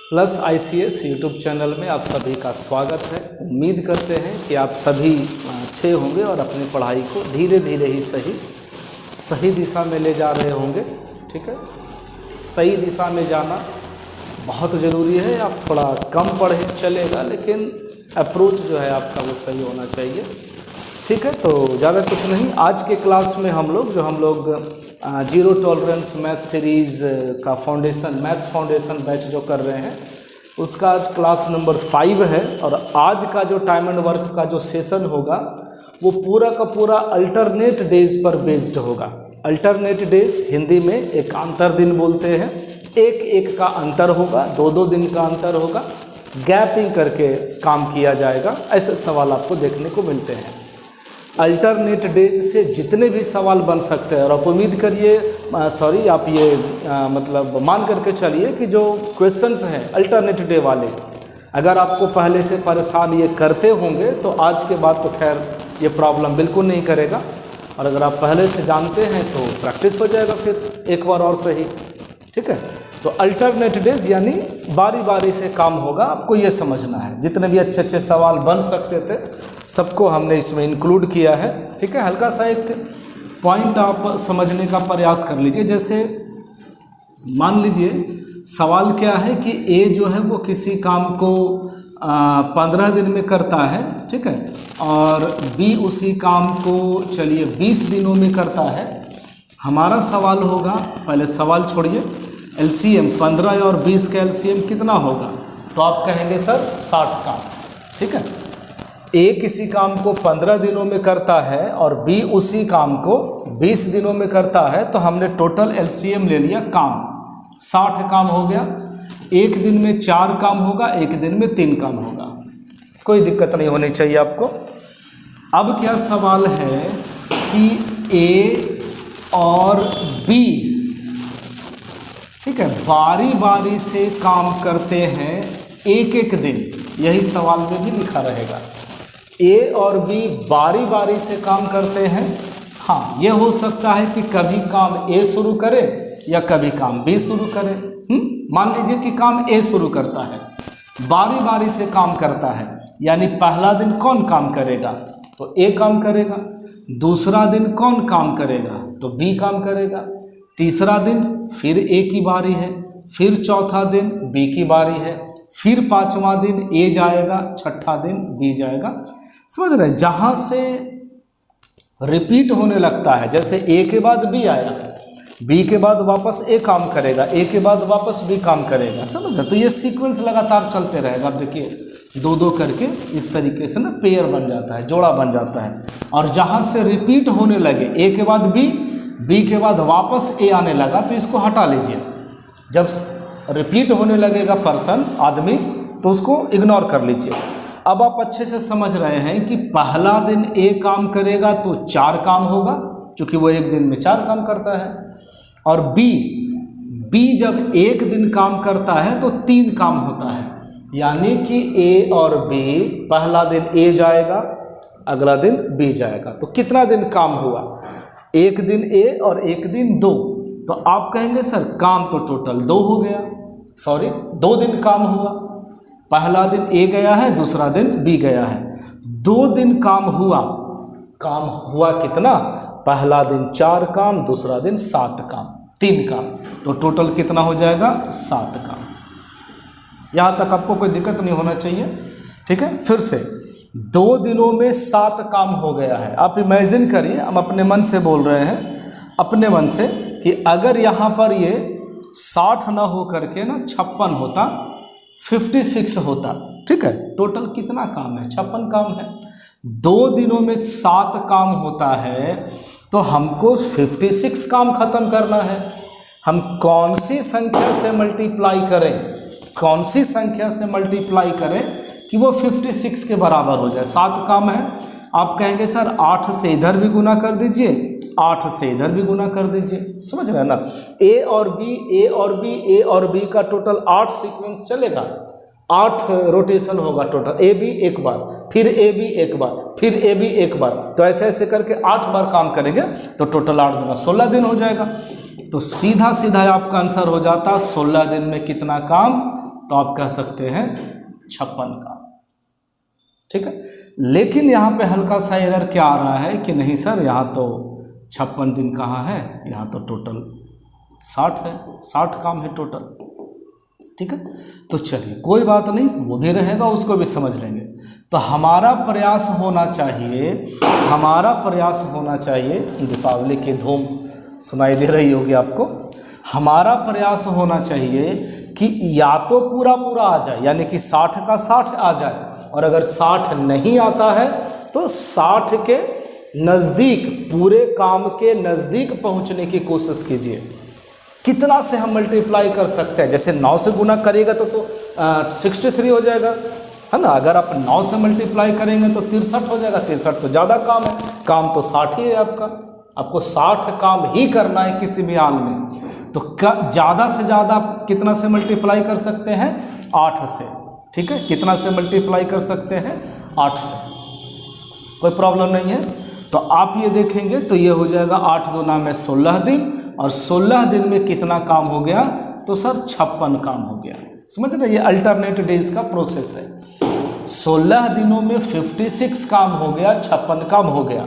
Plus ICS YouTube channel में आप सभी का स्वागत है। उम्मीद करते हैं कि आप सभी अच्छे होंगे और अपनी पढ़ाई को धीरे धीरे ही सही दिशा में ले जा रहे होंगे। ठीक है, सही दिशा में जाना बहुत ज़रूरी है। आप थोड़ा कम पढ़ें चलेगा, लेकिन अप्रोच जो है आपका वो सही होना चाहिए। ठीक है, तो ज़्यादा कुछ नहीं, आज के क्लास में हम लोग जीरो टॉलरेंस मैथ सीरीज़ का फाउंडेशन, मैथ्स फाउंडेशन बैच जो कर रहे हैं उसका आज क्लास नंबर 5 है। और आज का जो टाइम एंड वर्क का जो सेशन होगा वो पूरा का पूरा अल्टरनेट डेज पर बेस्ड होगा। अल्टरनेट डेज हिंदी में एकांतर दिन बोलते हैं। एक का अंतर होगा, 2 दिन का अंतर होगा, गैपिंग करके काम किया जाएगा। ऐसे सवाल आपको देखने को मिलते हैं। अल्टरनेट डेज से जितने भी सवाल बन सकते हैं, और आप उम्मीद करिए आप ये मतलब मान करके चलिए कि जो क्वेश्चंस हैं अल्टरनेट डे वाले, अगर आपको पहले से परेशान ये करते होंगे तो आज के बाद तो खैर ये प्रॉब्लम बिल्कुल नहीं करेगा। और अगर आप पहले से जानते हैं तो प्रैक्टिस हो जाएगा फिर एक बार और सही। ठीक है, तो अल्टरनेट डेज यानी बारी बारी से काम होगा, आपको ये समझना है। जितने भी अच्छे सवाल बन सकते थे सबको हमने इसमें इंक्लूड किया है। ठीक है, हल्का सा एक पॉइंट आप समझने का प्रयास कर लीजिए। जैसे मान लीजिए सवाल क्या है कि ए जो है वो किसी काम को 15 दिन में करता है, ठीक है, और बी उसी काम को चलिए 20 दिनों में करता है। हमारा सवाल होगा, पहले सवाल छोड़िए, LCM 15 और 20 का LCM कितना होगा? तो आप कहेंगे सर 60 का। ठीक है, ए किसी काम को 15 दिनों में करता है और बी उसी काम को 20 दिनों में करता है, तो हमने टोटल LCM ले लिया काम, 60 काम हो गया। एक दिन में 4 काम होगा, एक दिन में 3 काम होगा, कोई दिक्कत नहीं होनी चाहिए आपको। अब क्या सवाल है कि ए और बी, ठीक है, बारी बारी से काम करते हैं एक दिन, यही सवाल में भी लिखा रहेगा। ए और बी बारी बारी से काम करते हैं। हाँ, ये हो सकता है कि कभी काम ए शुरू करे या कभी काम बी शुरू करे। मान लीजिए कि काम ए शुरू करता है, बारी बारी से काम करता है, यानी पहला दिन कौन काम करेगा? तो ए काम करेगा। दूसरा दिन कौन काम करेगा? तो बी काम करेगा। तीसरा दिन फिर ए की बारी है, फिर चौथा दिन बी की बारी है, फिर 5वां दिन ए जाएगा, 6ठा दिन बी जाएगा। समझ रहे? जहाँ से रिपीट होने लगता है, जैसे ए के बाद बी आया, बी के बाद वापस ए काम करेगा, ए के बाद वापस बी काम करेगा। समझ रहे? तो ये सीक्वेंस लगातार चलते रहेगा। आप देखिए 2 करके इस तरीके से ना पेयर बन जाता है, जोड़ा बन जाता है। और जहाँ से रिपीट होने लगे, ए के बाद बी के बाद वापस ए आने लगा, तो इसको हटा लीजिए। जब रिपीट होने लगेगा पर्सन, आदमी, तो उसको इग्नोर कर लीजिए। अब आप अच्छे से समझ रहे हैं कि पहला दिन ए काम करेगा तो 4 काम होगा, क्योंकि वो एक दिन में 4 काम करता है। और बी जब एक दिन काम करता है तो 3 काम होता है, यानी कि ए और बी, पहला दिन ए जाएगा, अगला दिन बी जाएगा। तो कितना दिन काम हुआ? एक दिन ए और एक दिन 2। तो आप कहेंगे सर काम तो टोटल 2 हो गया, 2 दिन काम हुआ। पहला दिन ए गया है, दूसरा दिन बी गया है, 2 दिन काम हुआ। काम हुआ कितना? पहला दिन 4 काम, दूसरा दिन 7 काम, 3 काम, तो टोटल कितना हो जाएगा? 7 काम। यहाँ तक आपको कोई दिक्कत नहीं होना चाहिए। ठीक है, फिर से 2 दिनों में 7 काम हो गया है। आप इमेजिन करिए, हम अपने मन से बोल रहे हैं, अपने मन से, कि अगर यहाँ पर ये 60 ना हो करके ना 56 होता, 56 होता। ठीक है, टोटल कितना काम है? 56 काम है। 2 दिनों में 7 काम होता है, तो हमको 56 काम खत्म करना है। हम कौन सी संख्या से मल्टीप्लाई करें, कौन सी संख्या से मल्टीप्लाई करें कि वो 56 के बराबर हो जाए? 7 काम है। आप कहेंगे सर 8 से इधर भी गुना कर दीजिए, 8 से इधर भी गुना कर दीजिए। समझ रहे हैं ना? ए और बी का टोटल 8 सीक्वेंस चलेगा, 8 रोटेशन होगा टोटल। ए बी एक बार, फिर ए बी एक बार, फिर ए बी एक बार, तो ऐसे ऐसे करके 8 बार काम करेंगे तो टोटल 8 दूना 16 दिन हो जाएगा। तो सीधा सीधा आपका आंसर हो जाता 16 दिन में कितना काम? तो तो आप कह सकते हैं 56 काम। ठीक है, लेकिन यहाँ पे हल्का सा एरर क्या आ रहा है कि नहीं सर यहाँ तो 56 दिन कहाँ है, यहाँ तो टोटल 60 है, 60 काम है टोटल। ठीक है, तो चलिए कोई बात नहीं, वो भी रहेगा, उसको भी समझ लेंगे। तो हमारा प्रयास होना चाहिए, दीपावली की धूम सुनाई दे रही होगी आपको। हमारा प्रयास होना चाहिए कि या तो पूरा आ जाए, यानी कि 60 का 60 आ जाए, और अगर 60 नहीं आता है तो 60 के नज़दीक, पूरे काम के नज़दीक पहुंचने की कोशिश कीजिए। कितना से हम मल्टीप्लाई कर सकते हैं, जैसे 9 से गुना करिएगा तो 63 हो जाएगा, है ना। अगर आप 9 से मल्टीप्लाई करेंगे तो 63 हो जाएगा। 63 तो ज़्यादा काम है, काम तो 60 ही है आपका। आपको 60 काम ही करना है किसी भी हाल में। तो ज़्यादा से ज़्यादा कितना से मल्टीप्लाई कर सकते हैं, 8 से। ठीक है, कितना से मल्टीप्लाई कर सकते हैं, 8 से, कोई प्रॉब्लम नहीं है। तो आप ये देखेंगे तो ये हो जाएगा 8 दूना में 16 दिन, और 16 दिन में कितना काम हो गया, तो सर 56 काम हो गया। समझ रहे, ये अल्टरनेट डेज का प्रोसेस है। 16 दिनों में 56 काम हो गया, 56 काम हो गया।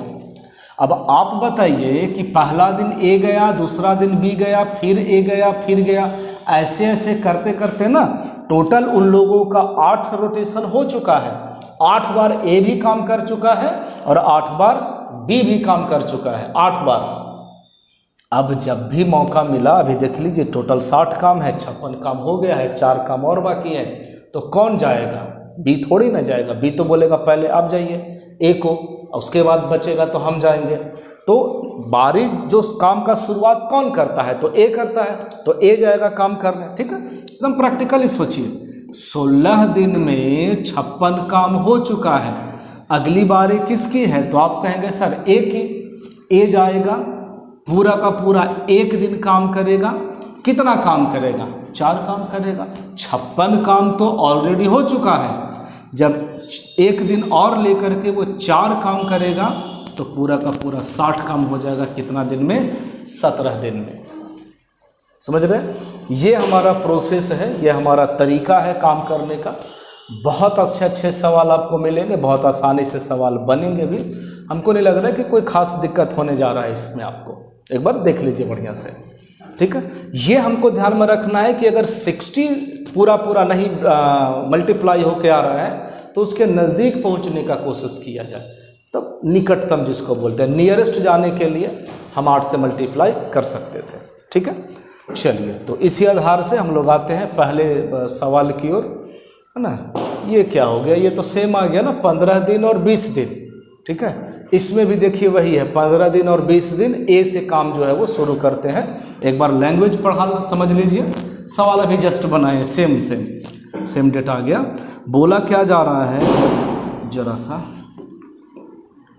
अब आप बताइए कि पहला दिन ए गया, दूसरा दिन बी गया, फिर ए गया, फिर गया, ऐसे ऐसे करते करते ना टोटल उन लोगों का 8 रोटेशन हो चुका है। 8 बार ए भी काम कर चुका है और 8 बार बी भी काम कर चुका है, 8 बार। अब जब भी मौका मिला, अभी देख लीजिए टोटल 60 काम है, 56 काम हो गया है, 4 काम और बाकी है। तो कौन जाएगा, बी थोड़ी ना जाएगा। बी तो बोलेगा पहले आप जाइए ए को, उसके बाद बचेगा तो हम जाएंगे। तो बारी जो काम का शुरुआत कौन करता है, तो ए करता है, तो ए जाएगा काम करने। ठीक है, एकदम प्रैक्टिकली सोचिए। 16 दिन में 56 काम हो चुका है, अगली बारी किसकी है, तो आप कहेंगे सर ए की। ए जाएगा, पूरा का पूरा 1 दिन काम करेगा। कितना काम करेगा, 4 काम करेगा। 56 काम तो ऑलरेडी हो चुका है। जब 1 दिन और लेकर के वो 4 काम करेगा तो पूरा का पूरा 60 काम हो जाएगा। कितना दिन में, 17 दिन में। समझ रहे, ये हमारा प्रोसेस है, ये हमारा तरीका है काम करने का। बहुत अच्छे सवाल आपको मिलेंगे, बहुत आसानी से सवाल बनेंगे भी। हमको नहीं लग रहा है कि कोई खास दिक्कत होने जा रहा है इसमें। आपको एक बार देख लीजिए बढ़िया से। ठीक है, ये हमको ध्यान में रखना है कि अगर 60 पूरा नहीं मल्टीप्लाई होके आ रहा है तो उसके नज़दीक पहुंचने का कोशिश किया जाए। तब निकटतम जिसको बोलते हैं, नियरेस्ट जाने के लिए हम 8 से मल्टीप्लाई कर सकते थे। ठीक है, चलिए तो इसी आधार से हम लोग आते हैं पहले सवाल की ओर, है ना। ये क्या हो गया, ये तो सेम आ गया ना, 15 दिन और 20 दिन। ठीक है, इसमें भी देखिए वही है, 15 दिन और 20 दिन ए से काम जो है वो शुरू करते हैं। एक बार लैंग्वेज पढ़ा समझ लीजिए, सवाल अभी जस्ट बनाए, सेम डेट आ गया। बोला क्या जा रहा है जरा सा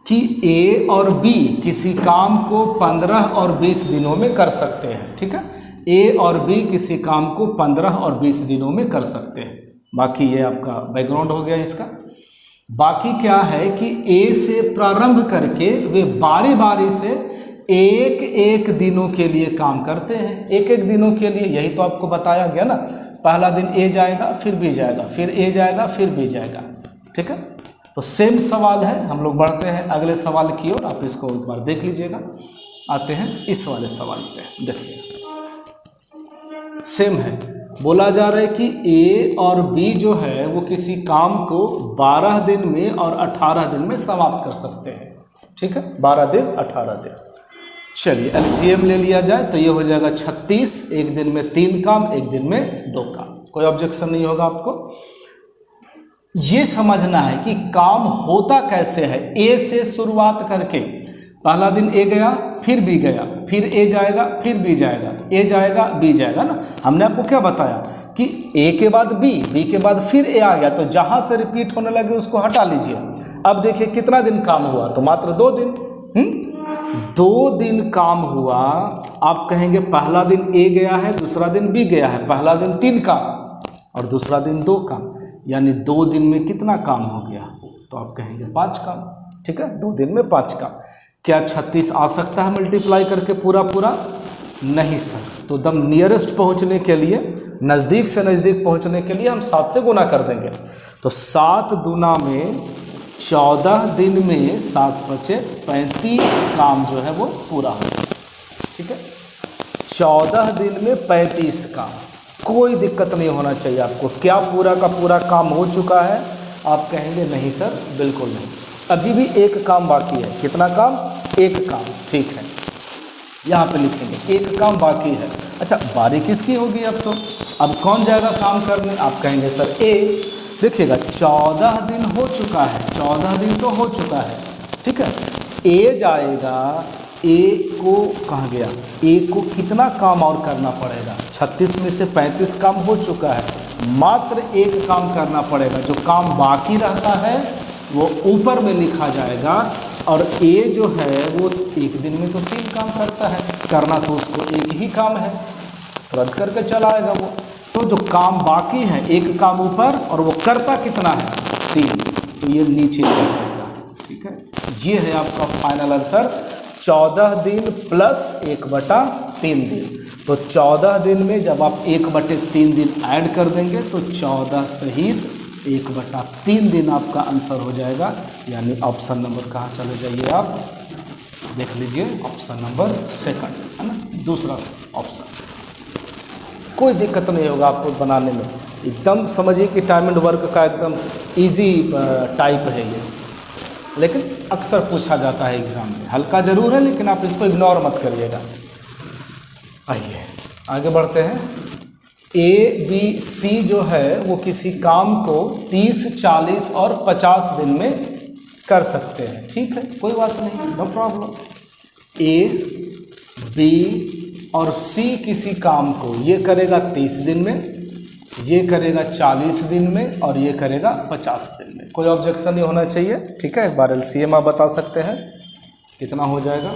कि ए और बी किसी काम को 15 और 20 दिनों में कर सकते हैं। ठीक है, ए और बी किसी काम को 15 और 20 दिनों में कर सकते हैं। बाकी ये आपका बैकग्राउंड हो गया इसका। बाकी क्या है कि ए से प्रारंभ करके वे बारी बारी से एक दिनों के लिए काम करते हैं, एक दिनों के लिए। यही तो आपको बताया गया ना, पहला दिन ए जाएगा, फिर बी जाएगा, फिर ए जाएगा, फिर बी जाएगा। ठीक है, तो सेम सवाल है। हम लोग बढ़ते हैं अगले सवाल की ओर, आप इसको एक बार देख लीजिएगा। आते हैं इस वाले सवाल पे, देखिए सेम है। बोला जा रहा है कि ए और बी जो है वो किसी काम को 12 दिन में और 18 दिन में समाप्त कर सकते हैं। ठीक है, 12 दिन 18 दिन। चलिए एलसीएम ले लिया जाए तो ये हो जाएगा 36। एक दिन में 3 काम, एक दिन में 2 काम। कोई ऑब्जेक्शन नहीं होगा आपको। ये समझना है कि काम होता कैसे है। ए से शुरुआत करके पहला दिन ए गया, फिर बी गया, फिर ए जाएगा, फिर बी जाएगा, ए जाएगा, बी जाएगा ना। हमने आपको क्या बताया कि ए के बाद बी, बी के बाद फिर ए आ गया, तो जहां से रिपीट होने लगे उसको हटा लीजिए। अब देखिए कितना दिन काम हुआ, तो मात्र 2 दिन। 2 दिन काम हुआ। आप कहेंगे पहला दिन ए गया है, दूसरा दिन बी गया है, पहला दिन 3 काम और दूसरा दिन 2 काम, यानी 2 दिन में कितना काम हो गया, तो आप कहेंगे 5 काम। ठीक है, 2 दिन में 5 काम। क्या 36 आ सकता है मल्टीप्लाई करके पूरा? नहीं सर, तो एकदम नियरेस्ट पहुंचने के लिए, नज़दीक से नज़दीक पहुंचने के लिए हम 7 से गुना कर देंगे। तो 7 दूना में 14 दिन में 7 बचे 35 काम जो है वो पूरा हो जाए। ठीक है, 14 दिन में 35 काम, कोई दिक्कत नहीं होना चाहिए आपको। क्या पूरा का पूरा काम हो चुका है? आप कहेंगे नहीं सर, बिल्कुल नहीं, अभी भी एक काम बाकी है। कितना काम? एक काम। ठीक है, यहाँ पे लिखेंगे एक काम बाकी है। अच्छा, बारी किसकी होगी अब? तो अब कौन जाएगा काम करने? आप कहेंगे सर ए। देखिएगा 14 दिन हो चुका है, 14 दिन तो हो चुका है। ठीक है, ए जाएगा, ए को कहाँ गया? ए को कितना काम और करना पड़ेगा? 36 में से 35 काम हो चुका है, मात्र एक काम करना पड़ेगा। जो काम बाकी रहता है वो ऊपर में लिखा जाएगा, और ए जो है वो एक दिन में तो 3 काम करता है, करना तो उसको एक ही काम है, रद्द करके चला आएगा वो। तो जो काम बाकी है, एक काम ऊपर, और वो करता कितना है? 3, तो ये नीचे आ जाएगा। ठीक है, ये है आपका फाइनल आंसर। 14 दिन प्लस 1/3 दिन। तो 14 दिन में जब आप 1/3 दिन ऐड कर देंगे तो 14 सहित 1/3 दिन आपका आंसर हो जाएगा। यानी ऑप्शन नंबर कहाँ चले जाइए आप, देख लीजिए, ऑप्शन नंबर 2 है ना, दूसरा ऑप्शन। कोई दिक्कत नहीं होगा आपको बनाने में, एकदम समझिए कि टाइम एंड वर्क का एकदम इजी टाइप है ये, लेकिन अक्सर पूछा जाता है एग्ज़ाम में। हल्का जरूर है, लेकिन आप इसको इग्नोर मत करिएगा। आइए आगे बढ़ते हैं। ए बी सी जो है वो किसी काम को 30, 40 और 50 दिन में कर सकते हैं। ठीक है, कोई बात नहीं, नो प्रॉब्लम। ए बी और सी किसी काम को ये करेगा 30 दिन में, ये करेगा 40 दिन में, और ये करेगा 50 दिन में। कोई ऑब्जेक्शन नहीं होना चाहिए। ठीक है, एक बार एलसीएम आप बता सकते हैं कितना हो जाएगा?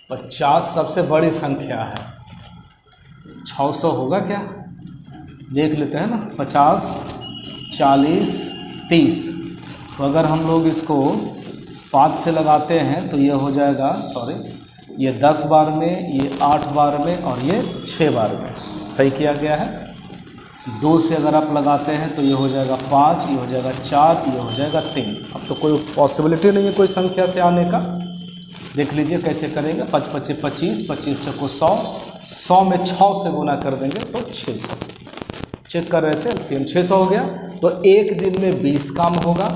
50 सबसे बड़ी संख्या है, 600 होगा क्या? देख लेते हैं ना, 50, 40, 30। तो अगर हम लोग इसको 5 से लगाते हैं तो ये हो जाएगा, सॉरी, ये 10 बार में, ये 8 बार में, और ये 6 बार में। सही किया गया है। 2 से अगर आप लगाते हैं तो ये हो जाएगा 5, ये हो जाएगा 4, ये हो जाएगा 3। अब तो कोई पॉसिबिलिटी नहीं है कोई संख्या से आने का। देख लीजिए कैसे करेंगे। 5 × 5 = 25, 25 × 100, 100 में 6 से गुना कर देंगे तो 600। चेक कर रहे थे, एलसीएम 600 हो गया। तो एक दिन में 20 काम होगा,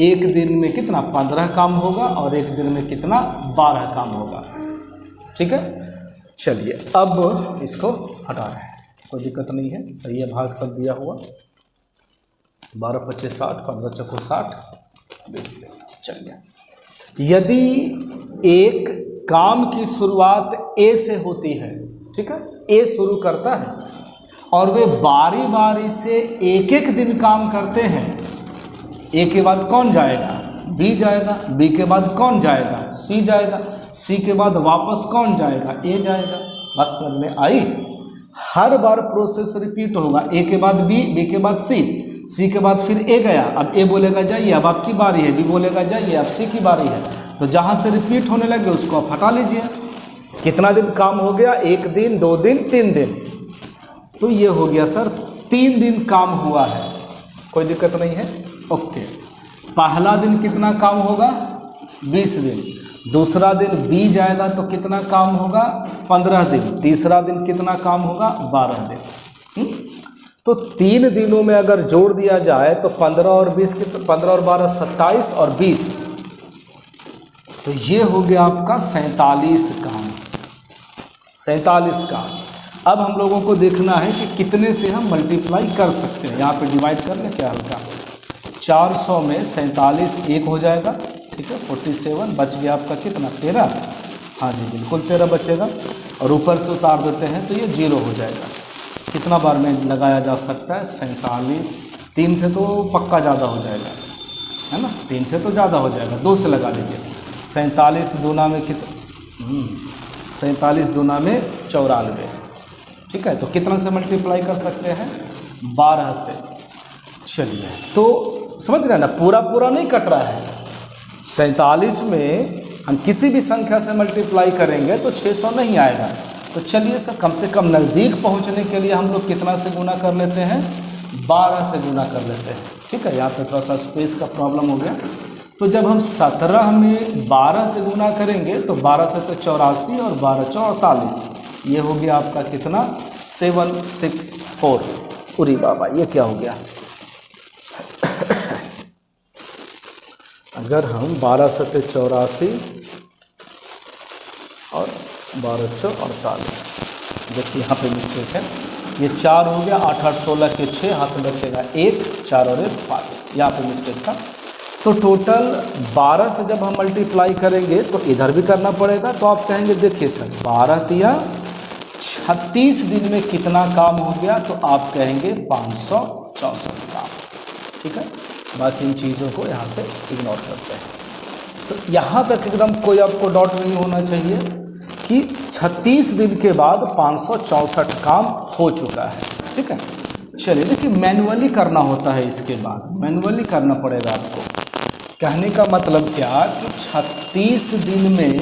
एक दिन में कितना? 15 काम होगा, और एक दिन में कितना? 12 काम होगा। ठीक है, चलिए अब इसको हटा रहे हैं, कोई दिक्कत नहीं है, सही है, भाग सब दिया हुआ। 12 × 25 = 60, 15 × 4 = 60, 20 × 3 = चलिए। यदि एक काम की शुरुआत ए से होती है, ठीक है, ए शुरू करता है, और वे बारी बारी से एक एक दिन काम करते हैं। ए के बाद कौन जाएगा? बी जाएगा। बी के बाद कौन जाएगा? सी जाएगा। सी के बाद वापस कौन जाएगा? ए जाएगा। बात समझ में आई? हर बार प्रोसेस रिपीट होगा। ए के बाद बी, बी के बाद सी, सी के बाद फिर ए गया, अब ए बोलेगा जाइए, अब आपकी बारी है, बी बोलेगा जाइए, अब सी की बारी है। तो जहाँ से रिपीट होने लगे उसको आप हटा लीजिए। कितना दिन काम हो गया? 1 दिन, 2 दिन, 3 दिन। तो ये हो गया सर 3 दिन काम हुआ है, कोई दिक्कत नहीं है। ओके, पहला दिन कितना काम होगा? 20 दिन। दूसरा दिन बी जाएगा तो कितना काम होगा? 15 दिन। तीसरा दिन कितना काम होगा? 12 दिन। तो 3 दिनों में अगर जोड़ दिया जाए तो 15 और 20 के 15 और 12 27 और 20, तो ये हो गया आपका 47 काम। 47 काम। अब हम लोगों को देखना है कि कितने से हम मल्टीप्लाई कर सकते हैं। यहाँ पे डिवाइड कर लें क्या हल्का, 400 में 47 1 हो जाएगा। ठीक है, 47 बच गया आपका कितना? 13। हाँ जी बिल्कुल 13 बचेगा, और ऊपर से उतार देते हैं तो ये 0 हो जाएगा। कितना बार में लगाया जा सकता है? 47। 3 से तो पक्का ज़्यादा हो जाएगा, है ना, 3 से तो ज़्यादा हो जाएगा, 2 से लगा लीजिए। 47 दूना में कितना? 47 दूना में 94। ठीक है, तो कितना से मल्टीप्लाई कर सकते हैं? 12 से। चलिए, तो समझ रहे हैं ना, पूरा पूरा नहीं कट रहा है, 47 में हम किसी भी संख्या से मल्टीप्लाई करेंगे तो 600 नहीं आएगा। तो चलिए सर, कम से कम नज़दीक पहुंचने के लिए हम लोग कितना से गुना कर लेते हैं, 12 से गुना कर लेते हैं। ठीक है, यहाँ पे थोड़ा सा स्पेस का प्रॉब्लम हो गया। तो जब हम 17 में 12 से गुना करेंगे तो 12 से तो 84 और 12 48, ये हो गया आपका कितना, 764। उरी बाबा, ये क्या हो गया। अगर हम 12 से 84 और 12 48, देखिए यहाँ पे मिस्टेक है, ये 4 हो गया, 8 8 16 के 6, हाथ में बचेगा 1, 4 और 1 5, यहाँ पे मिस्टेक था। तो टोटल 12 से जब हम मल्टीप्लाई करेंगे तो इधर भी करना पड़ेगा। तो आप कहेंगे देखिए सर, 12 तिया 36 दिन में कितना काम हो गया, तो आप कहेंगे 564 काम। ठीक है, बाकी इन चीज़ों को यहाँ से इग्नोर करते हैं। तो यहाँ तक एकदम कोई आपको डाउट नहीं होना चाहिए कि 36 दिन के बाद 564 काम हो चुका है। ठीक है, चलिए देखिए, मैनुअली करना होता है, इसके बाद मैनुअली करना पड़ेगा आपको। कहने का मतलब क्या कि 36 दिन में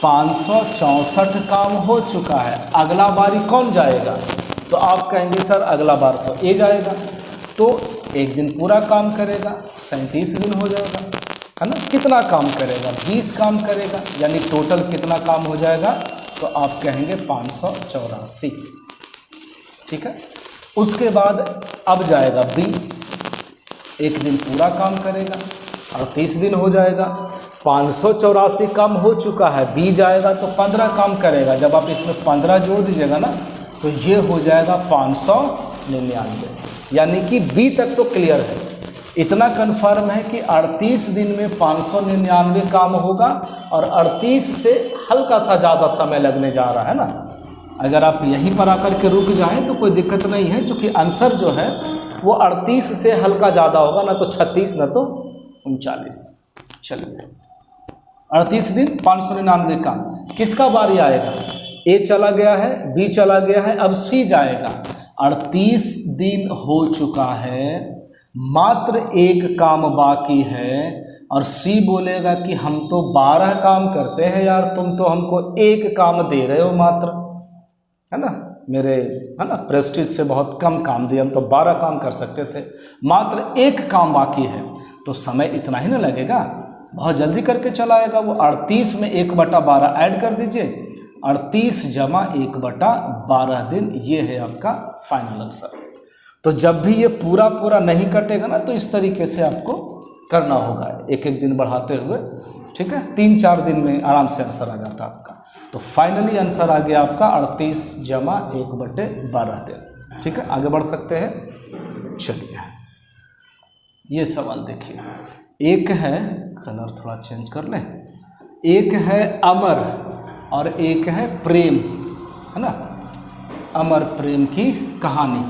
564 काम हो चुका है, अगला बारी कौन जाएगा, तो आप कहेंगे सर अगला बार तो ए जाएगा, तो एक दिन पूरा काम करेगा, 37 दिन हो जाएगा, है ना। कितना काम करेगा, 20 काम करेगा, यानी टोटल कितना काम हो जाएगा, तो आप कहेंगे 584। ठीक है, उसके बाद अब जाएगा बी, एक दिन पूरा काम करेगा, 38 दिन हो जाएगा। 584 काम हो चुका है, बी जाएगा तो 15 काम करेगा, जब आप इसमें 15 जोड़ दीजिएगा ना तो ये हो जाएगा 599, यानी कि बी तक तो क्लियर है। इतना कन्फर्म है कि 38 दिन में 599 काम होगा और 38 से हल्का सा ज़्यादा समय लगने जा रहा है ना। अगर आप यहीं पर आकर के रुक जाएं तो कोई दिक्कत नहीं है, क्योंकि आंसर जो है वो 38 से हल्का ज़्यादा होगा, ना तो 36 ना तो 39। चलिए, 38 दिन 599 काम, किसका बारी आएगा, ए चला गया है, बी चला गया है, अब सी जाएगा। 38 दिन हो चुका है, मात्र एक काम बाकी है, और सी बोलेगा कि हम तो 12 काम करते हैं यार, तुम तो हमको एक काम दे रहे हो मात्र, है ना, मेरे है ना प्रेस्टीज से बहुत कम काम दिए, हम तो 12 काम कर सकते थे, मात्र एक काम बाकी है। तो समय इतना ही ना लगेगा, बहुत जल्दी करके चला आएगा वो। 38 में 1/12 ऐड कर दीजिए, 38 जमा 1/12 दिन, ये है आपका फाइनल आंसर। तो जब भी ये पूरा पूरा नहीं कटेगा ना, तो इस तरीके से आपको करना होगा, एक एक दिन बढ़ाते हुए। ठीक है, 3-4 दिन में आराम से आंसर आ जाता है आपका। तो फाइनली आंसर आ गया आपका 38 जमा 1/12 दिन। ठीक है, आगे बढ़ सकते हैं। चलिए, ये सवाल देखिए, एक है, कलर थोड़ा चेंज कर लें, एक है अमर और एक है प्रेम, है ना। अमर प्रेम की कहानी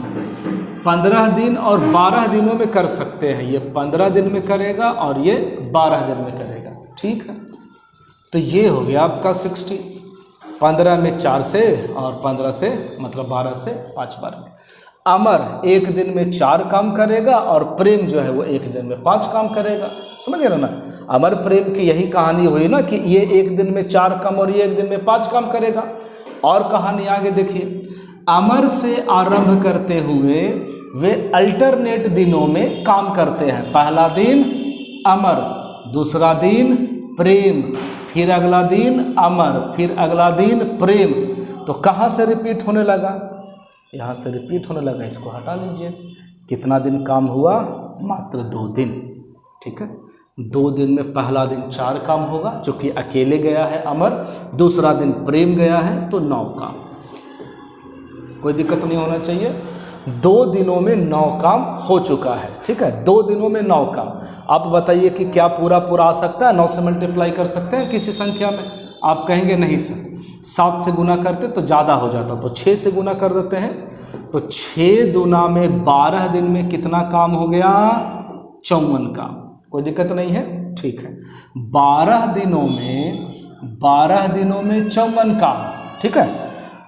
15 दिन और 12 दिनों में कर सकते हैं। ये 15 दिन में करेगा और ये 12 दिन में करेगा। ठीक है, तो ये हो गया आपका 60, 15 में 4 से और 15 से मतलब 12 से 5 बार में। अमर एक दिन में 4 काम करेगा और प्रेम जो है वो एक दिन में 5 काम करेगा। समझ रहे ना, अमर प्रेम की यही कहानी हुई ना कि ये एक दिन में 4 काम और ये एक दिन में 5 काम करेगा। और कहानी आगे देखिए, अमर से आरंभ करते हुए वे अल्टरनेट दिनों में काम करते हैं। पहला दिन अमर, दूसरा दिन प्रेम, फिर अगला दिन अमर, फिर अगला दिन प्रेम। तो कहाँ से रिपीट होने लगा, यहाँ से रिपीट होने लगा, इसको हटा लीजिए। कितना दिन काम हुआ, मात्र 2 दिन। ठीक है, 2 दिन में पहला दिन 4 काम होगा, चूँकि अकेले गया है अमर, दूसरा दिन प्रेम गया है तो 9 काम। कोई दिक्कत नहीं होना चाहिए। 2 दिनों में 9 काम हो चुका है। ठीक है, 2 दिनों में 9 काम। आप बताइए कि क्या पूरा पूरा आ सकता है, 9 से मल्टीप्लाई कर सकते हैं किसी संख्या में? आप कहेंगे नहीं सर, 7 से गुना करते तो ज़्यादा हो जाता, तो 6 से गुना कर देते हैं। तो 6 दूना में 12 दिन में कितना काम हो गया, 54 काम। कोई दिक्कत नहीं है, ठीक है। 12 दिनों में 54 काम। ठीक है,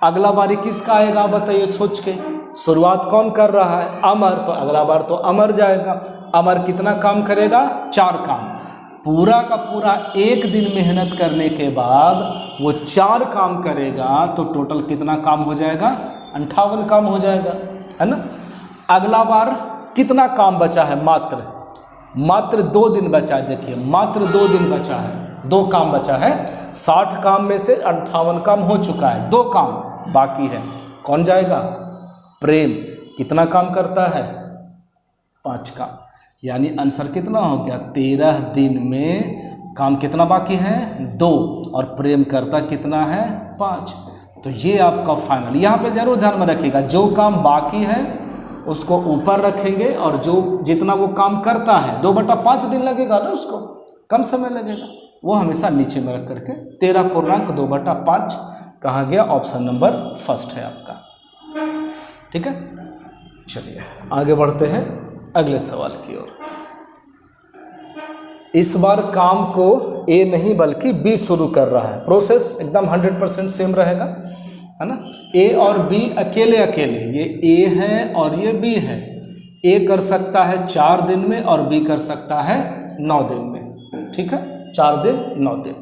अगला बारी किसका आएगा बताइए सोच के। शुरुआत कौन कर रहा है, अमर, तो अगला बार तो अमर जाएगा। अमर कितना काम करेगा, 4 काम। पूरा का पूरा एक दिन मेहनत करने के बाद वो 4 काम करेगा तो टोटल कितना काम हो जाएगा? 58 काम हो जाएगा, है ना। अगला बार कितना काम बचा है? मात्र 2 दिन बचा है। देखिए मात्र 2 दिन बचा है, 2 काम बचा है। 60 काम में से 58 काम हो चुका है, 2 काम बाकी है। कौन जाएगा? प्रेम। कितना काम करता है? 5 काम। यानी आंसर कितना हो गया? 13 दिन में काम कितना बाकी है? 2। और प्रेम करता कितना है? 5। तो ये आपका फाइनल। यहाँ पे जरूर ध्यान में रखिएगा, जो काम बाकी है उसको ऊपर रखेंगे और जो जितना वो काम करता है 2/5 दिन लगेगा ना, उसको कम समय लगेगा, वो हमेशा नीचे में रख करके 13.2/5 कहाँ गया? ऑप्शन नंबर फर्स्ट है आपका। ठीक है, चलिए आगे बढ़ते हैं अगले सवाल की ओर। इस बार काम को ए नहीं बल्कि बी शुरू कर रहा है। प्रोसेस एकदम 100% सेम रहेगा, है ना। ए और बी अकेले अकेले, ये ए है और ये बी है। ए कर सकता है 4 दिन में और बी कर सकता है 9 दिन में। ठीक है, 4 दिन 9 दिन।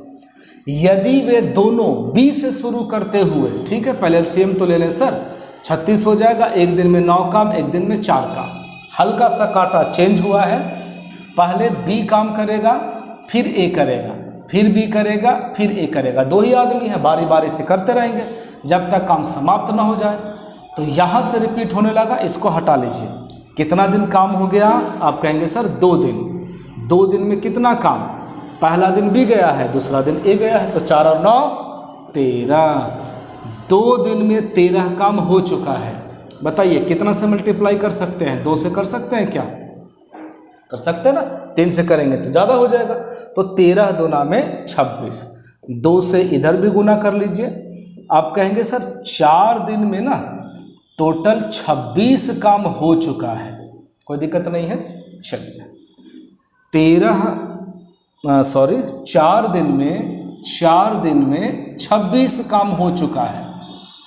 यदि वे दोनों बी से शुरू करते हुए, ठीक है, पहले एलसीएम तो ले लें सर, 36 हो जाएगा। एक दिन में 9 काम, एक दिन में 4 काम। हल्का सा कांटा चेंज हुआ है, पहले बी काम करेगा, फिर ए करेगा, फिर बी करेगा, फिर ए करेगा। 2 ही आदमी हैं, बारी बारी से करते रहेंगे जब तक काम समाप्त ना हो जाए। तो यहाँ से रिपीट होने लगा, इसको हटा लीजिए। कितना दिन काम हो गया? आप कहेंगे सर 2 दिन। 2 दिन में कितना काम? पहला दिन बी गया है, दूसरा दिन ए गया है, तो 4 और 9 13। 2 दिन में 13 काम हो चुका है। बताइए कितना से मल्टीप्लाई कर सकते हैं? 2 से कर सकते हैं क्या? कर सकते हैं ना। 3 से करेंगे तो ज़्यादा हो जाएगा। तो 13 दूना में 26। 2 से इधर भी गुना कर लीजिए। आप कहेंगे सर 4 दिन में ना टोटल 26 काम हो चुका है, कोई दिक्कत नहीं है। चलिए 4 दिन में 26 काम हो चुका है।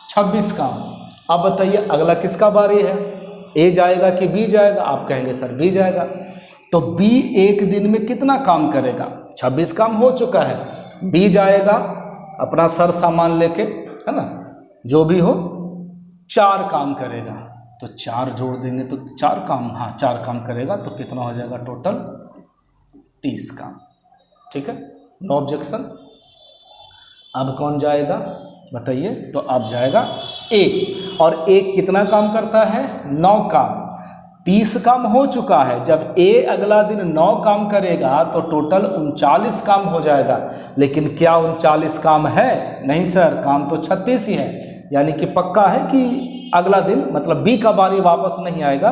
26 काम। अब बताइए अगला किसका बारी है? ए जाएगा कि बी जाएगा? आप कहेंगे सर बी जाएगा। तो बी एक दिन में कितना काम करेगा? 26 काम हो चुका है। बी जाएगा अपना सर सामान लेके, है ना, जो भी हो, 4 काम करेगा। तो 4 जोड़ देंगे तो 4 काम, हाँ 4 काम करेगा तो कितना हो जाएगा टोटल? 30 काम। ठीक है, नो ऑब्जेक्शन। अब कौन जाएगा बताइए? तो अब जाएगा ए। और ए कितना काम करता है? 9 काम। 30 काम हो चुका है। जब ए अगला दिन 9 काम करेगा तो टोटल 39 काम हो जाएगा। लेकिन क्या 39 काम है? नहीं सर, काम तो 36 ही है। यानी कि पक्का है कि अगला दिन मतलब बी का बारी वापस नहीं आएगा,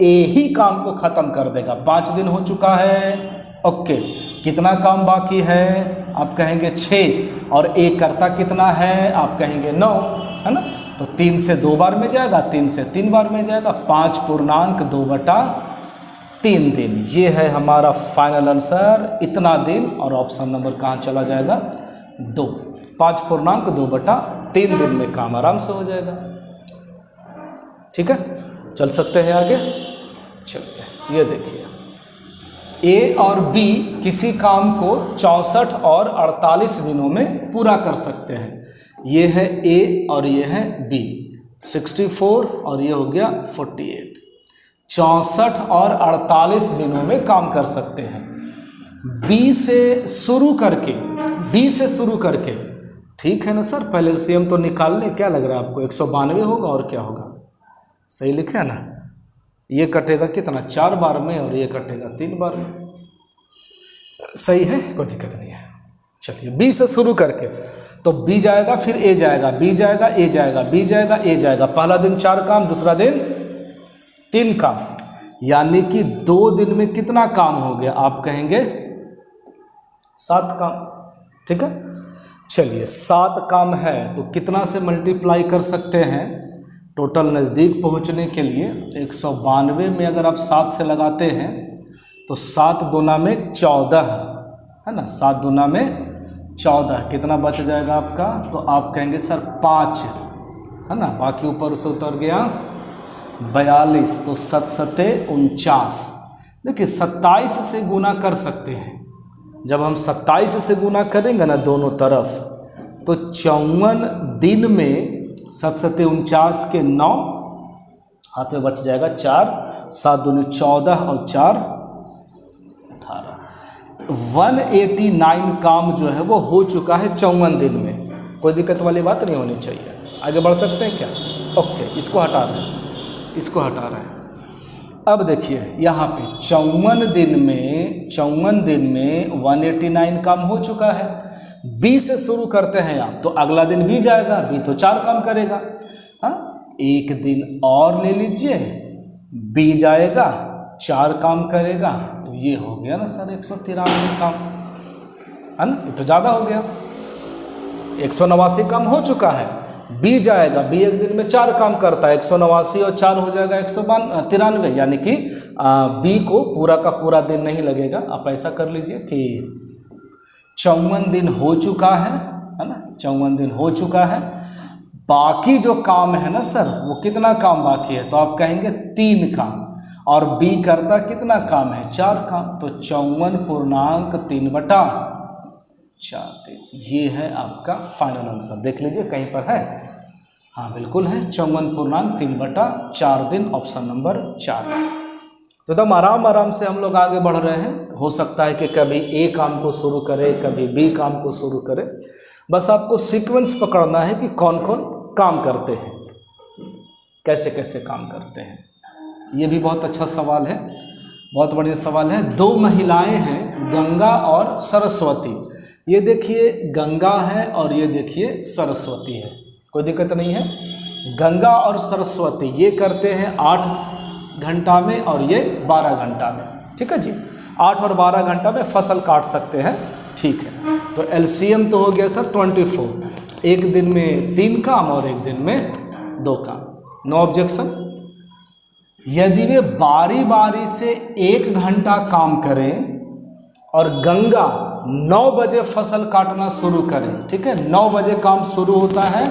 ए ही काम को ख़त्म कर देगा। 5 दिन हो चुका है। ओके, कितना काम बाकी है? आप कहेंगे 6। और ए करता कितना है? आप कहेंगे 9, है ना। तो 3 से 2 बार में जाएगा, 3 से 3 बार में जाएगा। 5.2/3 दिन। ये है हमारा फाइनल आंसर, इतना दिन। और ऑप्शन नंबर कहाँ चला जाएगा? 2। 5.2/3 दिन में काम आराम से हो जाएगा। ठीक है, चल सकते हैं आगे। चलिए ये देखिए, ए और बी किसी काम को 64 और 48 दिनों में पूरा कर सकते हैं। ये है ए और ये है बी। 64 और ये हो गया 48। 64 और 48 दिनों में काम कर सकते हैं। बी से शुरू करके, ठीक है ना सर। पहले एलसीएम तो निकाल लें। क्या लग रहा है आपको? 192 होगा और क्या होगा? सही लिखे है ना। ये कटेगा कितना? 4 बार में और ये कटेगा 3 बार में। सही है, कोई दिक्कत नहीं है। चलिए बी से शुरू करके, तो बी जाएगा, फिर ए जाएगा, बी जाएगा, ए जाएगा, बी जाएगा, ए जाएगा। पहला दिन 4 काम, दूसरा दिन 3 काम। यानी कि 2 दिन में कितना काम हो गया? आप कहेंगे 7 काम। ठीक है, चलिए 7 काम है तो कितना से मल्टीप्लाई कर सकते हैं? टोटल नज़दीक पहुंचने के लिए 192 में अगर आप 7 से लगाते हैं तो 7 दूना में 14, है ना। 7 दूना में 14, कितना बच जाएगा आपका? तो आप कहेंगे सर 5, है ना। बाकी ऊपर से उतर गया 42, तो 7 7 49। देखिए 27 से गुना कर सकते हैं, जब हम 27 से गुना करेंगे ना दोनों तरफ, तो 54 दिन में 7 सत्ते 49 के 9 हाथ में बच जाएगा 4, 7 दूनी 14 और 4 18। 189 काम जो है वो हो चुका है 54 दिन में। कोई दिक्कत वाली बात नहीं होनी चाहिए। आगे बढ़ सकते हैं क्या? ओके, इसको हटा रहे हैं, इसको हटा रहे हैं। अब देखिए यहाँ पे 54 दिन में 189 काम हो चुका है। बी से शुरू करते हैं आप, तो अगला दिन बी जाएगा, बी तो 4 काम करेगा। हाँ, एक दिन और ले लीजिए, बी जाएगा 4 काम करेगा, तो ये हो गया ना सर 193 काम, है ना? ये तो ज़्यादा हो गया। 189 काम हो चुका है, बी जाएगा, बी एक दिन में 4 काम करता है, 189 और 4 हो जाएगा 193, यानी कि बी को पूरा का पूरा दिन नहीं लगेगा। आप ऐसा कर लीजिए कि 54 दिन हो चुका है ना? 54 दिन हो चुका है। बाकी जो काम है ना सर, वो कितना काम बाकी है? तो आप कहेंगे 3 काम, और बी करता कितना काम है? 4 काम, तो 54.3/4। ये है आपका फाइनल आंसर। देख लीजिए कहीं पर है? हाँ बिल्कुल है, 54.3/4 दिन, ऑप्शन नंबर 4। तो एकदम आराम से हम लोग आगे बढ़ रहे हैं। हो सकता है कि कभी ए काम को शुरू करें, कभी बी काम को शुरू करें। बस आपको सीक्वेंस पकड़ना है कि कौन कौन काम करते हैं, कैसे कैसे काम करते हैं। ये भी बहुत अच्छा सवाल है, बहुत बढ़िया सवाल है। 2 महिलाएं हैं, गंगा और सरस्वती। ये देखिए गंगा है और ये देखिए सरस्वती है, कोई दिक्कत नहीं है। गंगा और सरस्वती ये करते हैं 8 घंटा में और ये 12 घंटा में, ठीक है जी। 8 और 12 घंटा में फसल काट सकते हैं, ठीक है। तो एलसीएम तो हो गया सर 24। एक दिन में 3 काम और एक दिन में 2 काम, नो ऑब्जेक्शन। यदि वे बारी बारी से 1 घंटा काम करें और गंगा 9 बजे फसल काटना शुरू करें, ठीक है, 9 बजे काम शुरू होता है,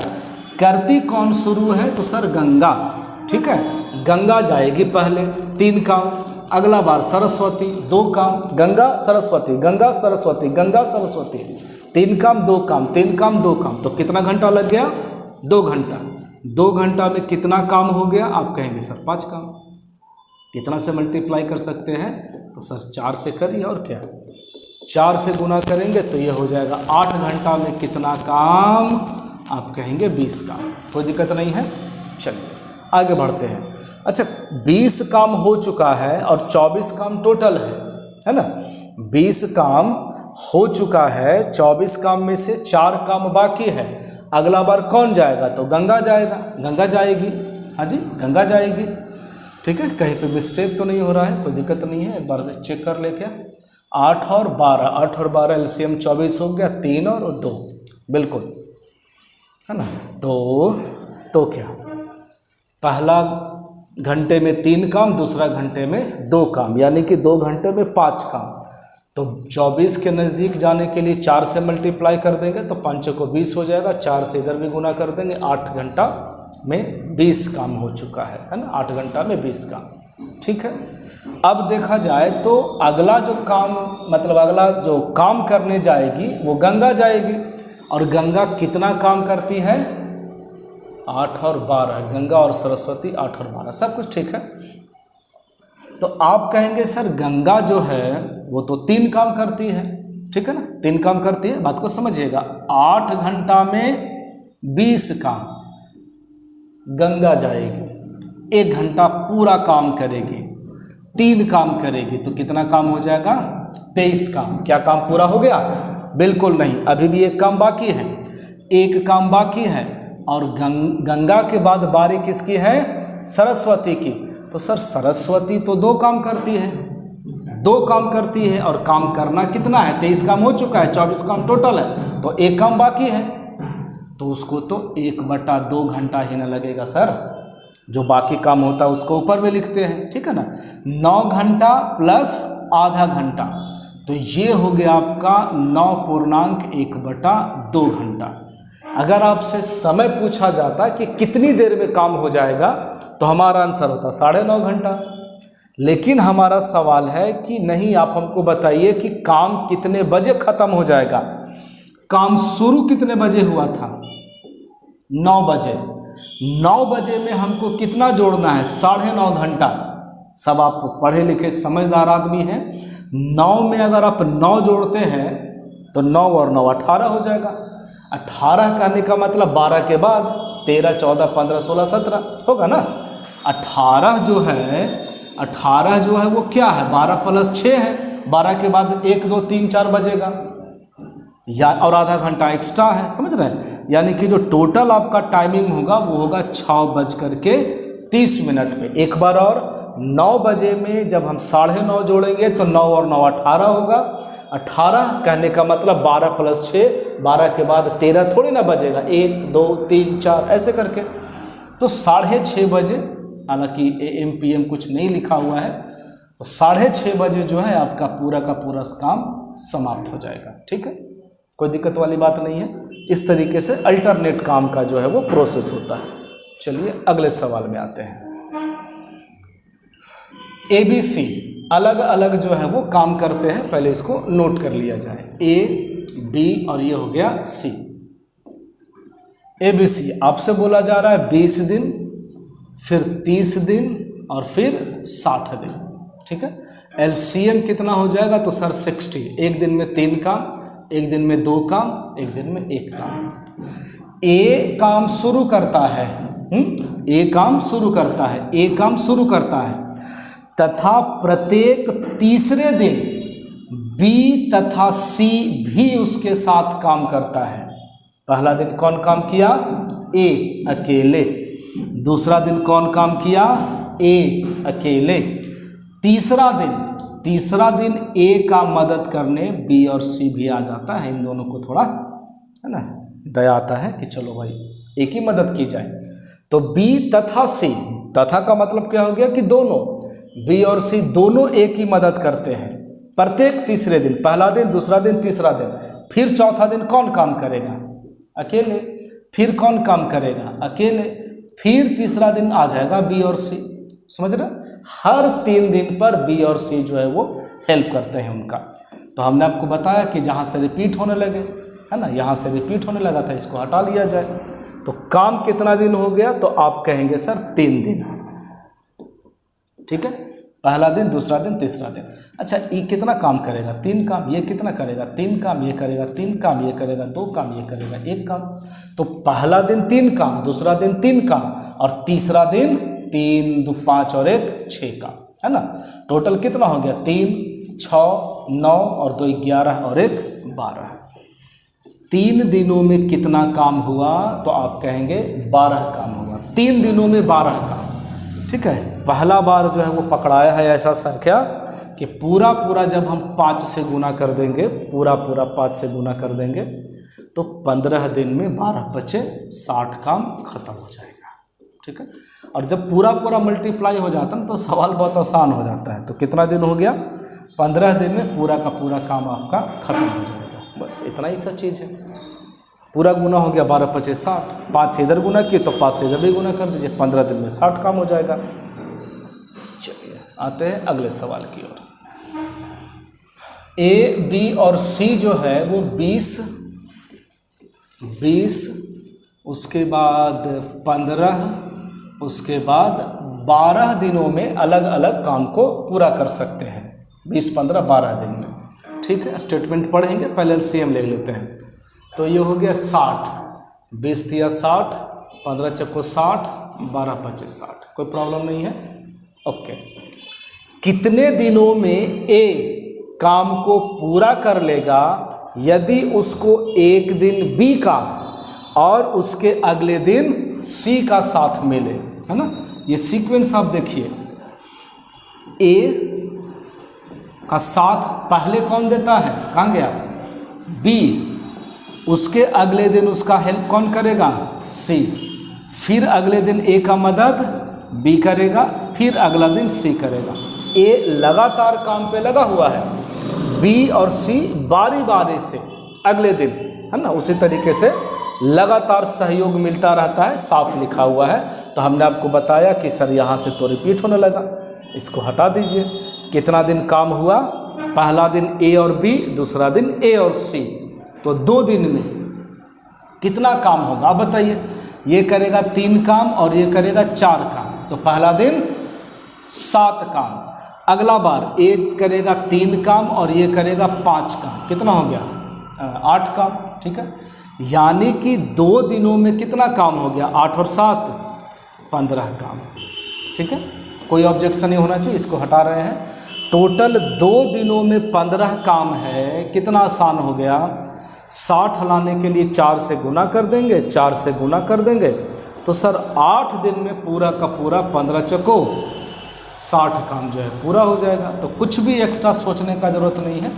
करती कौन शुरू है? तो सर गंगा, ठीक है। गंगा जाएगी पहले, 3 काम, अगला बार सरस्वती 2 काम, गंगा सरस्वती, गंगा सरस्वती, गंगा सरस्वती, 3 काम 2 काम, 3 काम 2 काम, तो कितना घंटा लग गया? 2 घंटा। 2 घंटा में कितना काम हो गया? आप कहेंगे सर 5 काम। कितना से मल्टीप्लाई कर सकते हैं? तो सर 4 से करिए, और क्या, 4 से गुना करेंगे तो ये हो जाएगा 8 घंटा में कितना काम? आप कहेंगे 20 काम। कोई दिक्कत नहीं है। चलिए आगे बढ़ते हैं। अच्छा, 20 काम हो चुका है और 24 काम टोटल है ना? 20 काम हो चुका है, 24 काम में से 4 काम बाकी है। अगला बार कौन जाएगा? तो गंगा जाएगा, गंगा जाएगी। हाँ जी, गंगा जाएगी, ठीक है। कहीं पे मिस्टेक तो नहीं हो रहा है? कोई दिक्कत नहीं है, एक बार चेक कर ले क्या। 8 और 12, 8 और 12 एलसीएम 24 हो गया, 3 और 2, बिल्कुल, है ना। तो क्या, पहला घंटे में 3 काम, दूसरा घंटे में 2 काम, यानी कि 2 घंटे में 5 काम। तो 24 के नज़दीक जाने के लिए 4 से मल्टीप्लाई कर देंगे तो 5 को 20 हो जाएगा, 4 से इधर भी गुना कर देंगे, 8 घंटा में 20 काम हो चुका है ना। 8 घंटा में 20 काम, ठीक है। अब देखा जाए तो अगला जो काम, मतलब अगला जो काम करने जाएगी वो गंगा जाएगी, और गंगा कितना काम करती है? 8 और 12, गंगा और सरस्वती 8 और 12, सब कुछ ठीक है। तो आप कहेंगे सर गंगा जो है वो तो 3 काम करती है, ठीक है ना, 3 काम करती है। बात को समझिएगा, 8 घंटा में 20 काम गंगा जाएगी, 1 घंटा पूरा काम करेगी, 3 काम करेगी, तो कितना काम हो जाएगा? 23 काम। क्या काम पूरा हो गया? बिल्कुल नहीं, अभी भी 1 काम बाकी है, 1 काम बाकी है। और गंगा के बाद बारी किसकी है? सरस्वती की। तो सर सरस्वती तो 2 काम करती है, 2 काम करती है, और काम करना कितना है? 23 काम हो चुका है, 24 काम टोटल है, तो 1 काम बाकी है, तो उसको तो 1/2 घंटा ही ना लगेगा सर। जो बाकी काम होता है उसको ऊपर में लिखते हैं, ठीक है ना। 9 घंटा प्लस आधा घंटा, तो ये हो गया आपका 9.1/2 घंटा। अगर आपसे समय पूछा जाता कि कितनी देर में काम हो जाएगा, तो हमारा आंसर होता 9.5 घंटा। लेकिन हमारा सवाल है कि नहीं, आप हमको बताइए कि काम कितने बजे ख़त्म हो जाएगा। काम शुरू कितने बजे हुआ था? 9 बजे। 9 बजे में हमको कितना जोड़ना है? 9.5 घंटा। सब आप पढ़े लिखे समझदार आदमी हैं। 9 में अगर आप 9 जोड़ते हैं तो 9 और 9 18 हो जाएगा। 18 कहने का मतलब 12 के बाद 13, 14, 15, 16, 17 होगा ना। 18 जो है वो क्या है? 12 + 6 है। 12 के बाद 1, 2, 3, 4 बजेगा या और आधा घंटा एक्स्ट्रा है, समझ रहे हैं। यानी कि जो टोटल आपका टाइमिंग होगा वो होगा 6:30 पे। एक बार और, 9 बजे में जब हम 9:30 जोड़ेंगे तो 9 और 9 18 होगा। 18 कहने का मतलब 12 + 6, 12 के बाद 13 थोड़ी ना बजेगा, 1, 2, 3, 4 ऐसे करके। तो 6:30 बजे, हालांकि AM PM कुछ नहीं लिखा हुआ है, तो 6:30 बजे जो है आपका पूरा का पूरा काम समाप्त हो जाएगा। ठीक है, कोई दिक्कत वाली बात नहीं है। इस तरीके से अल्टरनेट काम का जो है वो प्रोसेस होता है। चलिए अगले सवाल में आते हैं। ABC अलग अलग जो है वो काम करते हैं, पहले इसको नोट कर लिया जाए। A, B और ये हो गया C। ABC आपसे बोला जा रहा है 20 दिन, फिर 30 दिन और फिर 60 दिन। ठीक है, LCM कितना हो जाएगा? तो सर 60। एक दिन में 3 काम, एक दिन में 2 काम, एक दिन में 1 काम। A काम शुरू करता है, A काम शुरू करता है, A काम शुरू करता है तथा प्रत्येक तीसरे दिन B तथा C भी उसके साथ काम करता है। पहला दिन कौन काम किया? A अकेले। दूसरा दिन कौन काम किया? A अकेले। तीसरा दिन A का मदद करने B और C भी आ जाता है। इन दोनों को थोड़ा है ना दया आता है कि चलो भाई एक ही मदद की जाए। तो B तथा C, तथा का मतलब क्या हो गया कि दोनों, B और C दोनों एक ही मदद करते हैं प्रत्येक तीसरे दिन। पहला दिन, दूसरा दिन, तीसरा दिन। फिर चौथा दिन कौन काम करेगा? अकेले। फिर कौन काम करेगा? अकेले। फिर तीसरा दिन आ जाएगा B और C। समझ रहे? हर 3 दिन पर B और C जो है वो हेल्प करते हैं उनका। तो हमने आपको बताया कि जहाँ से रिपीट होने लगे, है ना, यहाँ से रिपीट होने लगा था, इसको हटा लिया जाए। तो काम कितना दिन हो गया? तो आप कहेंगे सर 3 दिन। ठीक है, पहला दिन, दूसरा दिन, तीसरा दिन। अच्छा, ये कितना काम करेगा? 3 काम। ये कितना करेगा? 3 काम। ये करेगा 3 काम। ये करेगा 2 काम। ये करेगा 1 काम। तो पहला दिन 3 काम, दूसरा दिन 3 काम और तीसरा दिन 3, 2, 5 और 1 6 काम, है ना। टोटल कितना हो गया? 3, 6, 9 और 2 11 और 1 12। 3 दिनों में कितना काम हुआ? तो आप कहेंगे 12 काम हुआ। 3 दिनों में 12 काम। ठीक है, पहला बार जो है वो पकड़ाया है ऐसा संख्या कि पूरा जब हम 5 से गुना कर देंगे, पूरा 5 से गुना कर देंगे तो 15 दिन में 12 बचे 60 काम खत्म हो जाएगा। ठीक है, और जब पूरा मल्टीप्लाई हो जाता है ना तो सवाल बहुत आसान हो जाता है। तो कितना दिन हो गया? 15 दिन में पूरा का पूरा काम आपका खत्म हो जाएगा। बस इतना ही सा चीज़ है। पूरा गुना हो गया 12 × 5 = 60। 5 से इधर गुना किए तो 5 से इधर भी गुना कर दीजिए, 15 दिन में 60 काम हो जाएगा। चलिए आते हैं अगले सवाल की ओर। A, B और C जो है वो 20, उसके बाद 15, उसके बाद 12 दिनों में अलग अलग काम को पूरा कर सकते हैं। 20, 15, 12 दिन में। ठीक है, स्टेटमेंट पढ़ेंगे, पहले LCM ले लेते हैं। तो ये हो गया 60। 20 × 60, 15 × 60, 12 × 5 = 60। कोई प्रॉब्लम नहीं है? ओके। कितने दिनों में A काम को पूरा कर लेगा यदि उसको एक दिन B का और उसके अगले दिन C का साथ मिले, है ना। ये सीक्वेंस आप देखिए, A का साथ पहले कौन देता है? कहाँ गया? B। उसके अगले दिन उसका हेल्प कौन करेगा? C। फिर अगले दिन A का मदद B करेगा, फिर अगला दिन C करेगा। A लगातार काम पे लगा हुआ है, B और C बारी बारी से अगले दिन, है ना, उसी तरीके से लगातार सहयोग मिलता रहता है। साफ लिखा हुआ है। तो हमने आपको बताया कि सर यहाँ से तो रिपीट होने लगा, इसको हटा दीजिए। कितना दिन काम हुआ? पहला दिन ए और बी, दूसरा दिन ए और सी। तो 2 दिन में कितना काम होगा आप बताइए। ये करेगा 3 काम और ये करेगा 4 काम, तो पहला दिन 7 काम। अगला बार ए करेगा 3 काम और ये करेगा 5 काम, कितना हो गया? 8 काम। ठीक है, यानी कि 2 दिनों में कितना काम हो गया? 8 और 7 15 काम। ठीक है, कोई ऑब्जेक्शन नहीं होना चाहिए, इसको हटा रहे हैं। टोटल 2 दिनों में 15 काम है। कितना आसान हो गया। 60 लाने के लिए 4 से गुना कर देंगे, 4 से गुना कर देंगे, तो सर 8 दिन में पूरा का पूरा 15 चको 60 काम जो है पूरा हो जाएगा। तो कुछ भी एक्स्ट्रा सोचने का ज़रूरत नहीं है,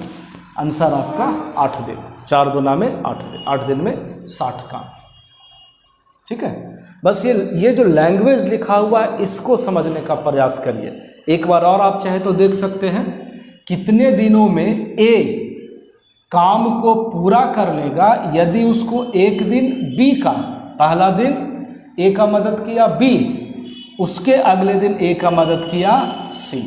आंसर आपका 8 दिन। 4 दूना में 8 दिन, 8 दिन में 60 काम। ठीक है, बस ये जो लैंग्वेज लिखा हुआ है इसको समझने का प्रयास करिए। एक बार और आप चाहे तो देख सकते हैं, कितने दिनों में ए काम को पूरा कर लेगा यदि उसको एक दिन बी का, पहला दिन ए का मदद किया बी, उसके अगले दिन ए का मदद किया सी,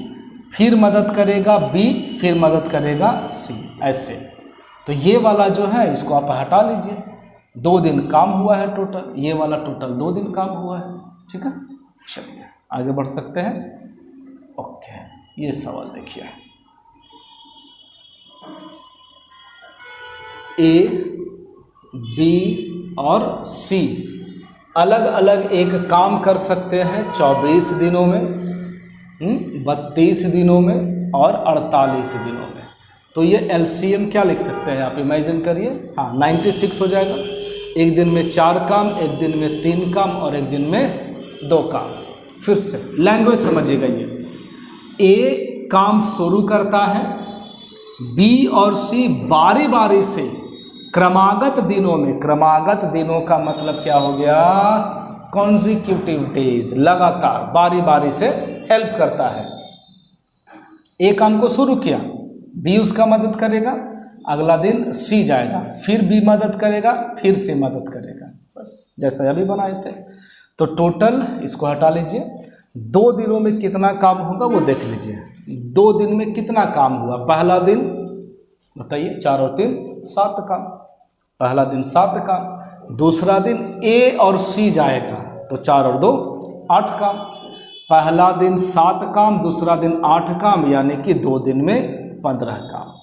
फिर मदद करेगा बी, फिर मदद करेगा सी, ऐसे। तो ये वाला जो है इसको आप हटा लीजिए। 2 दिन काम हुआ है टोटल, ये वाला टोटल 2 दिन काम हुआ है। ठीक है, चलिए आगे बढ़ सकते हैं। ओके, ये सवाल देखिए। ए, बी और सी अलग अलग एक काम कर सकते हैं 24 दिनों में, 32 दिनों में और 48 दिनों में। तो ये एलसीएम क्या लिख सकते हैं आप, इमेजिन करिए। हाँ, 96 हो जाएगा। एक दिन में 4 काम, एक दिन में 3 काम और एक दिन में 2 काम। फिर से लैंग्वेज समझिएगा। ये ए काम शुरू करता है, बी और सी बारी बारी से क्रमागत दिनों में, क्रमागत दिनों का मतलब क्या हो गया? कॉन्जिक्यूटिव डेज, लगातार बारी बारी से हेल्प करता है। ए काम को शुरू किया, बी उसका मदद करेगा, अगला दिन सी जाएगा, फिर बी मदद करेगा, फिर सी मदद करेगा, बस जैसा अभी बनाए थे। तो टोटल इसको हटा लीजिए। 2 दिनों में कितना काम होगा वो देख लीजिए। 2 दिन में कितना काम हुआ? पहला दिन बताइए, 4 और 3 7 काम, पहला दिन 7 काम। दूसरा दिन ए और सी जाएगा, तो 4 और 2 8 काम। पहला दिन 7 काम, दूसरा दिन 8 काम, यानी कि 2 दिन में 15 काम।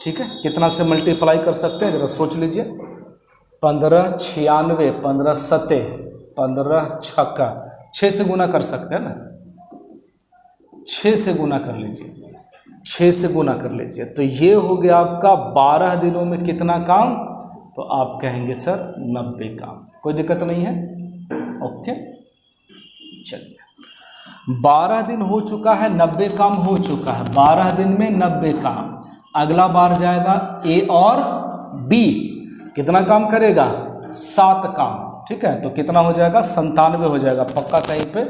ठीक है, कितना से मल्टीप्लाई कर सकते हैं जरा सोच लीजिए। 15 96, 15 7, 15 छक्का, 6 से गुना कर सकते हैं ना, 6 से गुना कर लीजिए, 6 से गुना कर लीजिए। तो ये हो गया आपका 12 दिनों में कितना काम? तो आप कहेंगे सर 90 काम। कोई दिक्कत नहीं है। ओके, चलिए 12 दिन हो चुका है, 90 काम हो चुका है। 12 दिन में 90 काम। अगला बार जाएगा ए और बी, कितना काम करेगा? 7 काम। ठीक है, तो कितना हो जाएगा? 97 हो जाएगा। पक्का कहीं पे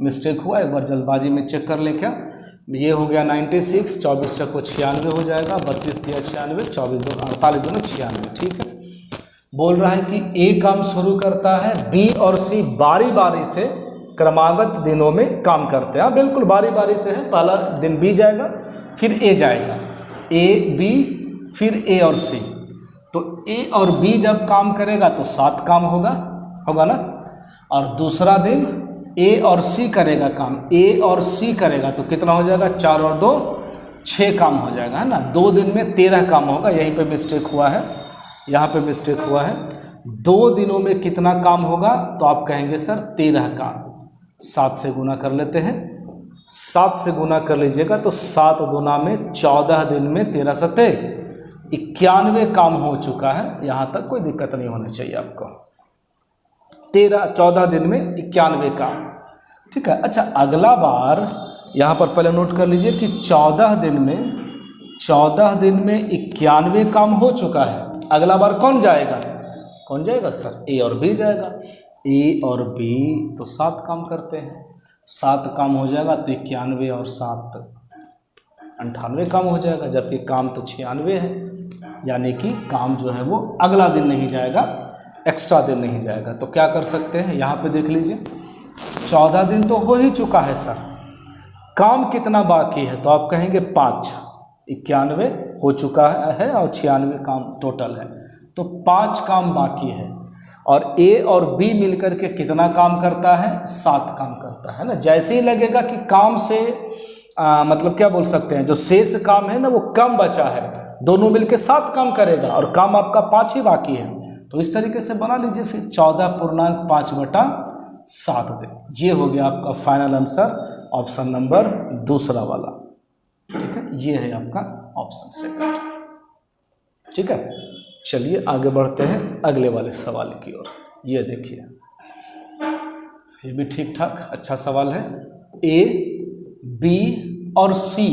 मिस्टेक हुआ, एक बार जल्दबाजी में चेक कर ले क्या। ये हो गया 96, 24 चक्को 96 हो जाएगा, 32 दिया 96, 24 दो 48 दोनों 96। ठीक है, बोल रहा है कि ए काम शुरू करता है, बी और सी बारी बारी से क्रमागत दिनों में काम करते हैं। बिल्कुल बारी बारी से है, पहला दिन बी जाएगा, फिर ए जाएगा, ए बी, फिर ए और सी। तो ए और बी जब काम करेगा तो 7 काम होगा ना। और दूसरा दिन ए और सी करेगा काम, ए और सी करेगा तो कितना हो जाएगा? 4 और 2 6 काम हो जाएगा, है ना। 2 दिन में 13 काम होगा। यहीं पे मिस्टेक हुआ है, यहाँ पे मिस्टेक हुआ है। 2 दिनों में कितना काम होगा? तो आप कहेंगे सर 13 काम। 7 से गुना कर लेते हैं, 7 से गुना कर लीजिएगा तो 7 दूना में 14 दिन में 13 सत्ते 91 काम हो चुका है। यहाँ तक कोई दिक्कत नहीं होनी चाहिए आपको। 14 दिन में 91 काम। ठीक है, अच्छा अगला बार यहाँ पर पहले नोट कर लीजिए कि 14 दिन में 91 काम हो चुका है। अगला बार कौन जाएगा? कौन जाएगा सर? ए और बी जाएगा। ए और बी तो 7 काम करते हैं, 7 काम हो जाएगा तो 91 और 7 98 काम हो जाएगा, जबकि काम तो 96 है। यानी कि काम जो है वो अगला दिन नहीं जाएगा, एक्स्ट्रा दिन नहीं जाएगा। तो क्या कर सकते हैं, यहाँ पे देख लीजिए 14 दिन तो हो ही चुका है सर, काम कितना बाकी है, तो आप कहेंगे 5, 91 हो चुका है और 96 काम टोटल है, तो 5 काम बाकी है। और ए और बी मिलकर के कितना काम करता है, 7 काम करता है ना। जैसे ही लगेगा कि काम से मतलब क्या बोल सकते हैं, जो शेष काम है ना वो कम बचा है, दोनों मिलके 7 काम करेगा और काम आपका 5 ही बाकी है, तो इस तरीके से बना लीजिए फिर 14.5/7 दिन। ये हो गया आपका फाइनल आंसर, ऑप्शन नंबर दूसरा वाला। ठीक है, ये है आपका ऑप्शन सेकंड। ठीक है, चलिए आगे बढ़ते हैं अगले वाले सवाल की ओर। ये देखिए, ये भी ठीक ठाक अच्छा सवाल है। ए, बी और सी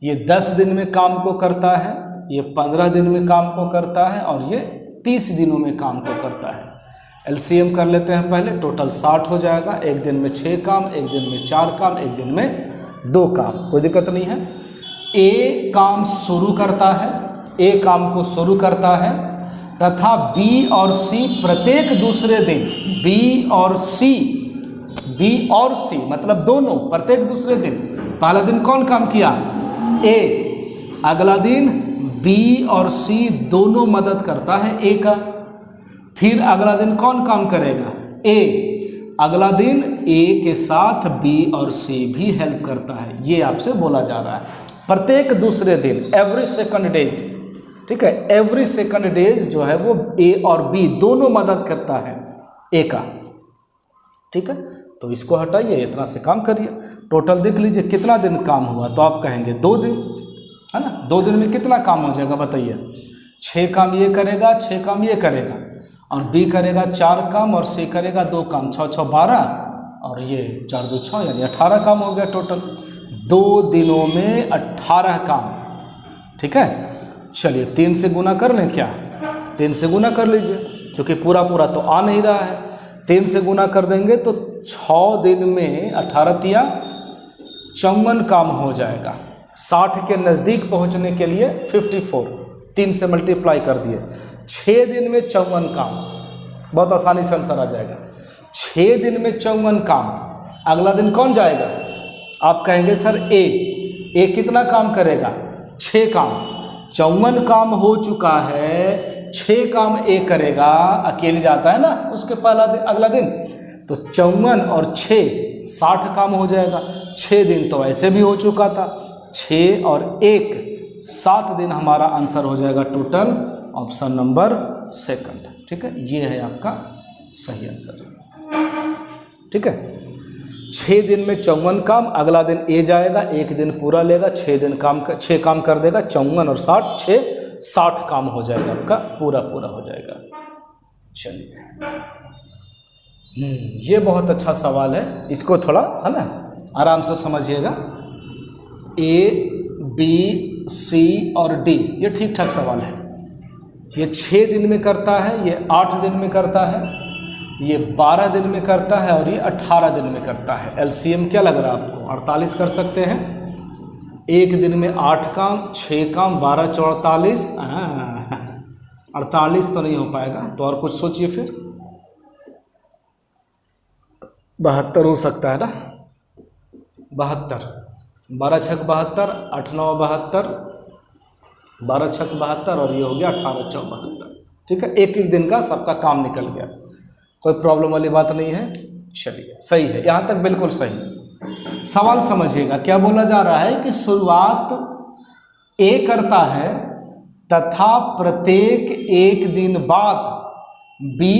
ये 10 दिन में काम को करता है, ये 15 दिन में काम को करता है और ये 30 दिनों में काम को करता है। एलसीएम कर लेते हैं पहले, टोटल 60 हो जाएगा। एक दिन में 6 काम, एक दिन में 4 काम, एक दिन में 2 काम, कोई दिक्कत नहीं है। ए काम शुरू करता है, ए काम को शुरू करता है तथा बी और सी प्रत्येक दूसरे दिन, बी और सी मतलब दोनों प्रत्येक दूसरे दिन, पहला दिन कौन काम किया, ए, अगला दिन बी और सी दोनों मदद करता है ए का, फिर अगला दिन कौन काम करेगा, ए, अगला दिन ए के साथ बी और सी भी हेल्प करता है। ये आपसे बोला जा रहा है प्रत्येक दूसरे दिन, एवरी सेकंड डेज। ठीक है, एवरी सेकंड डेज जो है वो ए और बी दोनों मदद करता है ए का। ठीक है, तो इसको हटाइए, इतना से काम करिए। टोटल देख लीजिए कितना दिन काम हुआ, तो आप कहेंगे 2 दिन, है ना। 2 दिन में कितना काम हो जाएगा बताइए, 6 काम ये करेगा, 6 काम ये करेगा, और बी करेगा 4 काम और सी करेगा 2 काम, 6 6 12 और ये 4 2 6 यानी 18 काम हो गया टोटल। 2 दिनों में 18 काम। ठीक है, चलिए 3 से गुना कर लें क्या, 3 से गुना कर लीजिए, क्योंकि पूरा तो आ नहीं रहा है। 3 से गुना कर देंगे तो 6 दिन में 18 तिया 54 काम हो जाएगा। 60 के नज़दीक पहुंचने के लिए 54, 3 से मल्टीप्लाई कर दिए, 6 दिन में 54 काम, बहुत आसानी से आंसर आ जाएगा। 6 दिन में 54 काम। अगला दिन कौन जाएगा, आप कहेंगे सर ए कितना काम करेगा, 6 काम। 54 काम हो चुका है, 6 काम ए करेगा, अकेले जाता है ना उसके पहला दिन, अगला दिन, तो 54 और 6 60 काम हो जाएगा। 6 दिन तो ऐसे भी हो चुका था, 6 और 1 7 दिन हमारा आंसर हो जाएगा टोटल, ऑप्शन नंबर सेकंड। ठीक है, ये है आपका सही आंसर। ठीक है, 6 दिन में 54 काम, अगला दिन ए जाएगा, 1 दिन पूरा लेगा, 6 काम कर देगा, 54 और 60 काम हो जाएगा, आपका पूरा हो जाएगा। चलिए, ये बहुत अच्छा सवाल है, इसको थोड़ा है ना आराम से समझिएगा। ए, बी, सी और डी ये ठीक ठाक सवाल है। ये 6 दिन में करता है, ये 8 दिन में करता है, ये 12 दिन में करता है और ये 18 दिन में करता है। एलसीएम क्या लग रहा है आपको, 48 कर सकते हैं। 1 दिन में 8 काम, 6 काम, 12 48, 48 तो नहीं हो पाएगा, तो और कुछ सोचिए फिर। 72 हो सकता है ना, 72, 12 छक 72, 8 9 72, 12 छक 72 और ये हो गया 18 4 72। ठीक है, एक दिन का सबका काम निकल गया, कोई प्रॉब्लम वाली बात नहीं है। चलिए, सही है, यहाँ तक बिल्कुल सही। सवाल समझिएगा, क्या बोला जा रहा है कि शुरुआत ए करता है तथा प्रत्येक 1 दिन बाद बी,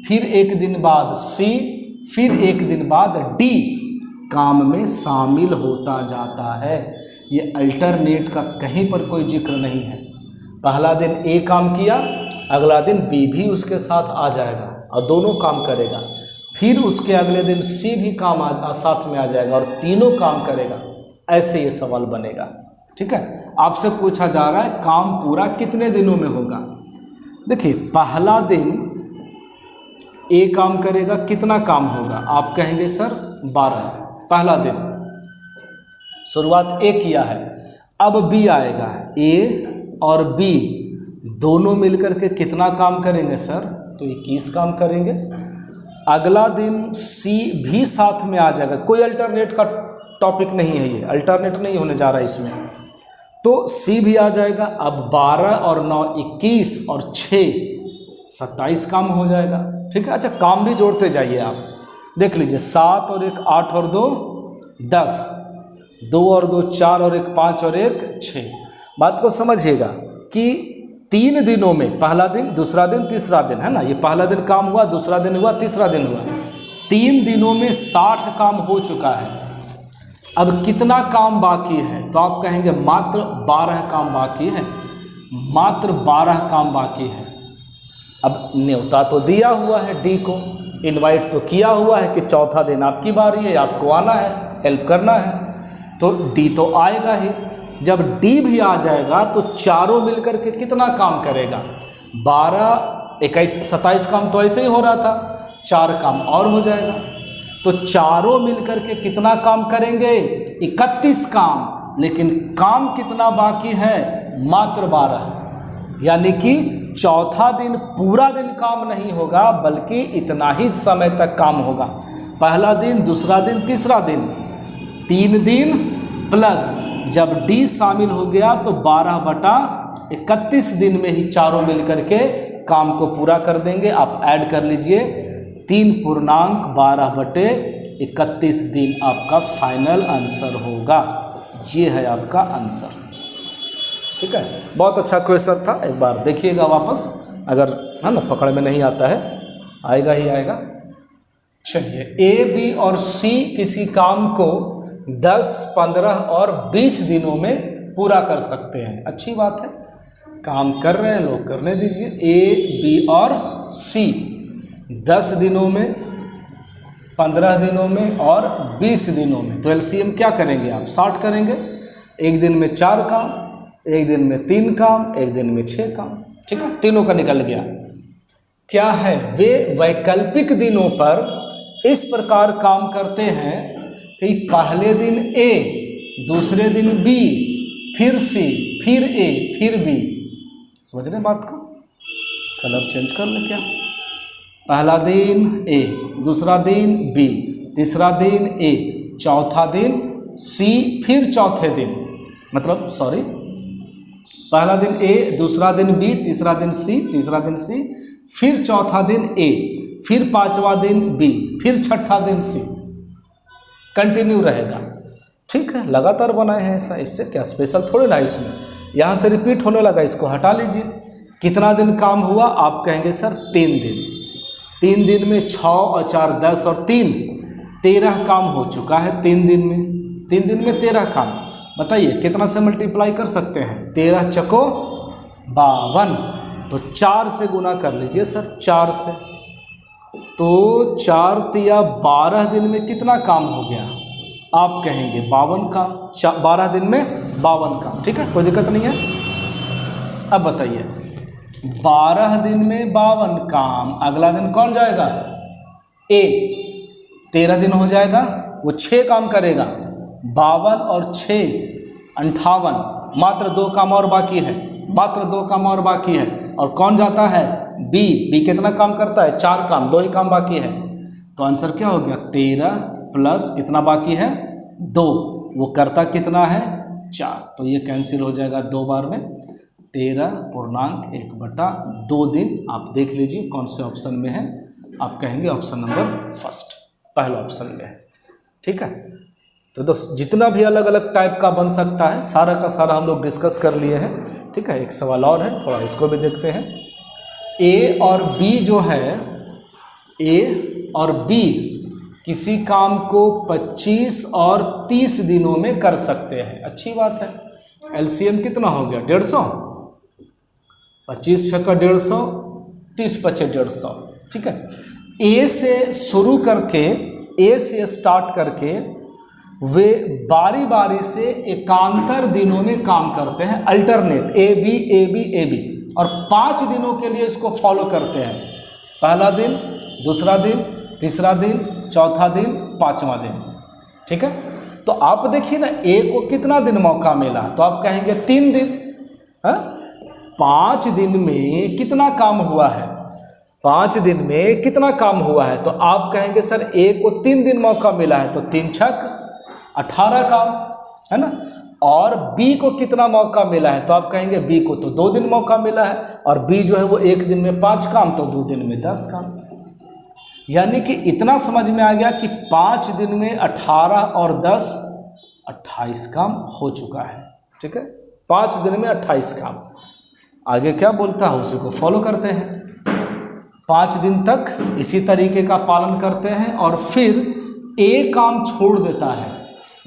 फिर 1 दिन बाद सी, फिर 1 दिन बाद डी काम में शामिल होता जाता है। ये अल्टरनेट का कहीं पर कोई जिक्र नहीं है। पहला दिन ए काम किया, अगला दिन बी भी उसके साथ आ जाएगा और दोनों काम करेगा, फिर उसके अगले दिन सी भी काम साथ में आ जाएगा और तीनों काम करेगा। ऐसे ये सवाल बनेगा। ठीक है, आपसे पूछा जा रहा है काम पूरा कितने दिनों में होगा। देखिए, पहला दिन ए काम करेगा, कितना काम होगा, आप कहेंगे सर 12, पहला दिन शुरुआत ए किया है। अब बी आएगा, ए और बी दोनों मिलकर के कितना काम करेंगे सर, तो 21 काम करेंगे। अगला दिन सी भी साथ में आ जाएगा, कोई अल्टरनेट का टॉपिक नहीं है, ये अल्टरनेट नहीं होने जा रहा है इसमें। तो सी भी आ जाएगा। अब 12 और 9 21 और 6 27 काम हो जाएगा। ठीक है, अच्छा काम भी जोड़ते जाइए आप, देख लीजिए 7 और 1 8 और 2 10, 2 और 2 4 और 1 5 और 1 6। बात को समझिएगा कि 3 दिनों में, पहला दिन, दूसरा दिन, तीसरा दिन, है ना, ये पहला दिन काम हुआ, दूसरा दिन हुआ, तीसरा दिन हुआ, 3 दिनों में 60 काम हो चुका है। अब कितना काम बाकी है? तो आप कहेंगे मात्र 12 काम बाकी है, मात्र 12 काम बाकी है। अब न्योता तो दिया हुआ है, डी को इनवाइट तो किया हुआ है कि चौथा दिन आपकी बारी है, आपको आना है, हेल्प करना है, तो डी तो आएगा ही। जब डी भी आ जाएगा तो चारों मिलकर के कितना काम करेगा? 12 21 27 काम तो ऐसे ही हो रहा था, 4 काम और हो जाएगा। तो चारों मिलकर के कितना काम करेंगे? 31 काम। लेकिन काम कितना बाकी है? मात्र 12। यानी कि चौथा दिन पूरा दिन काम नहीं होगा, बल्कि इतना ही समय तक काम होगा। पहला दिन, दूसरा दिन, तीसरा दिन, 3 दिन प्लस जब डी शामिल हो गया तो 12/31 दिन में ही चारों मिलकर के काम को पूरा कर देंगे। आप ऐड कर लीजिए, 3.12/31 दिन आपका फाइनल आंसर होगा। ये है आपका आंसर। ठीक है, बहुत अच्छा क्वेश्चन था, एक बार देखिएगा वापस, अगर है ना पकड़ में नहीं आता है, आएगा ही आएगा। चलिए, ए बी और सी किसी काम को 10 15 और 20 दिनों में पूरा कर सकते हैं। अच्छी बात है, काम कर रहे हैं लोग, करने दीजिए। ए बी और सी 10 दिनों में, 15 दिनों में और 20 दिनों में। तो एलसीएम क्या करेंगे आप? 60 करेंगे। एक दिन में 4 काम, एक दिन में 3 काम, एक दिन में 6 काम। ठीक है, तीनों का निकल गया। क्या है? वे वैकल्पिक दिनों पर इस प्रकार काम करते हैं कि पहले दिन ए, दूसरे दिन बी, फिर सी, फिर ए, फिर बी। समझ रहे बात को? कलर चेंज कर ले क्या? पहला दिन ए, दूसरा दिन बी, तीसरा दिन ए, चौथा दिन सी, फिर चौथे दिन, मतलब सॉरी, पहला दिन ए, दूसरा दिन बी, तीसरा दिन सी, तीसरा दिन सी, फिर चौथा दिन ए, फिर 5वां दिन बी, फिर 6ठा दिन सी। कंटिन्यू रहेगा। ठीक है, लगातार बनाए हैं ऐसा, इससे क्या स्पेशल थोड़ी ना इसमें। यहाँ से रिपीट होने लगा, इसको हटा लीजिए। कितना दिन काम हुआ? आप कहेंगे सर 3 दिन। 3 दिन में 6 और 4 10 और 3 13 काम हो चुका है। 3 दिन में, 3 दिन में 13 काम। बताइए कितना से मल्टीप्लाई कर सकते हैं? 13 चको 52, तो 4 से गुना कर लीजिए सर, 4 से। तो 4 तिया 12 दिन में कितना काम हो गया? आप कहेंगे 52 काम। 12 दिन में 52 काम। ठीक है, कोई दिक्कत नहीं है। अब बताइए, 12 दिन में 52 काम, अगला दिन कौन जाएगा? ए। 13 दिन हो जाएगा, वो 6 काम करेगा। 52 और 6 58, मात्र 2 काम और बाकी है, मात्र 2 काम और बाकी है। और कौन जाता है? बी। बी कितना काम करता है? 4 काम, 2 ही काम बाकी है। तो आंसर क्या हो गया? 13 प्लस कितना बाकी है? 2। वो करता कितना है? 4। तो ये कैंसिल हो जाएगा 2 बार में। 13.1/2 दिन। आप देख लीजिए कौन से ऑप्शन में है। आप कहेंगे ऑप्शन नंबर फर्स्ट, पहला ऑप्शन में है। ठीक है, तो दोस्त जितना भी अलग अलग टाइप का बन सकता है, सारा का सारा हम लोग डिस्कस कर लिए हैं। ठीक है, एक सवाल और है, थोड़ा इसको भी देखते हैं। ए और बी जो है, ए और बी किसी काम को 25 और 30 दिनों में कर सकते हैं। अच्छी बात है। एलसीएम कितना हो गया? 150। 25 छक्का 150, 30 पचे 150। ठीक है, ए से शुरू करके, ए से स्टार्ट करके वे बारी बारी से एकांतर दिनों में काम करते हैं, alternate, A B A B A B, और 5 दिनों के लिए इसको फॉलो करते हैं। पहला दिन, दूसरा दिन, तीसरा दिन, चौथा दिन, 5वां दिन। ठीक है, तो आप देखिए ना, ए को कितना दिन मौका मिला? तो आप कहेंगे 3 दिन। 5 दिन में कितना काम हुआ है? 5 दिन में कितना काम हुआ है? तो आप कहेंगे सर ए को 3 दिन मौका मिला है, तो 3 छक 18 काम, है ना। और बी को कितना मौका मिला है, तो आप कहेंगे बी को तो 2 दिन मौका मिला है, और बी जो है वो 1 दिन में 5 काम, तो 2 दिन में 10 काम। यानी कि इतना समझ में आ गया कि 5 दिन में 18 और 10 28 काम हो चुका है। ठीक है, 5 दिन में 28 काम। आगे क्या बोलता है उसी को फॉलो करते हैं। 5 दिन तक इसी तरीके का पालन करते हैं और फिर ए काम छोड़ देता है।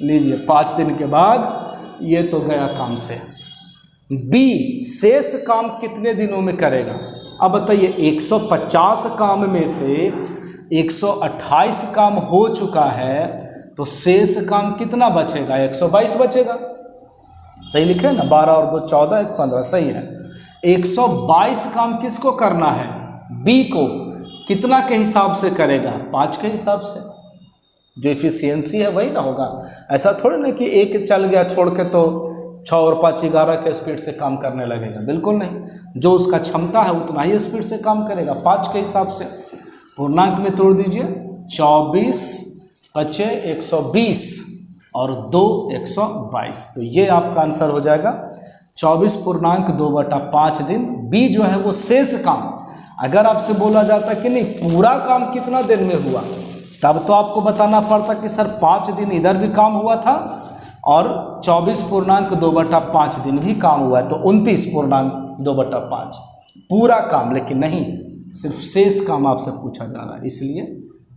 लीजिए 5 दिन के बाद ये तो गया काम से। बी शेष काम कितने दिनों में करेगा। अब बताइए 150 काम में से 128 काम हो चुका है, तो शेष काम कितना बचेगा, 122 बचेगा। सही लिखे है ना, 12 और 2 14, 1 15, सही है। 122 काम किसको करना है, बी को। कितना के हिसाब से करेगा, 5 के हिसाब से। जो एफिशिएंसी है वही ना होगा। ऐसा थोड़ी ना कि एक चल गया छोड़ के तो 6 और 5 11 के स्पीड से काम करने लगेगा, बिल्कुल नहीं। जो उसका क्षमता है उतना ही स्पीड से काम करेगा, 5 के हिसाब से। पूर्णांक में तोड़ दीजिए, 24 बचे 120 और 2 122, तो ये आपका आंसर हो जाएगा 24.2/5 दिन। बी जो है वो शेष काम। अगर आपसे बोला जाता कि नहीं पूरा काम कितना दिन में हुआ, तब तो आपको बताना पड़ता कि सर 5 दिन इधर भी काम हुआ था और 24.2/5 दिन भी काम हुआ है, तो 29.2/5 पूरा काम। लेकिन नहीं, सिर्फ शेष काम आपसे पूछा जा रहा है, इसलिए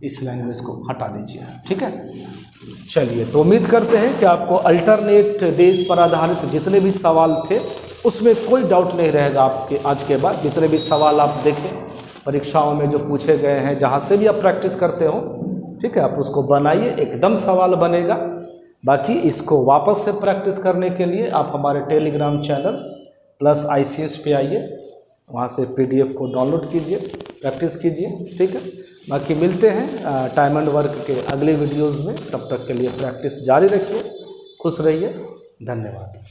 इस लैंग्वेज को हटा दीजिए। ठीक है, चलिए, तो उम्मीद करते हैं कि आपको अल्टरनेट डेज पर आधारित जितने भी सवाल थे उसमें कोई डाउट नहीं रहेगा आपके आज के बाद। जितने भी सवाल आप देखें परीक्षाओं में जो पूछे गए हैं, जहाँ से भी आप प्रैक्टिस करते हो, ठीक है, आप उसको बनाइए, एकदम सवाल बनेगा। बाकी इसको वापस से प्रैक्टिस करने के लिए आप हमारे टेलीग्राम चैनल +ICS पे आइए, वहाँ से PDF को डाउनलोड कीजिए, प्रैक्टिस कीजिए। ठीक है, बाकी मिलते हैं टाइम एंड वर्क के अगले वीडियोज़ में। तब तक के लिए प्रैक्टिस जारी रखिए, खुश रहिए, धन्यवाद।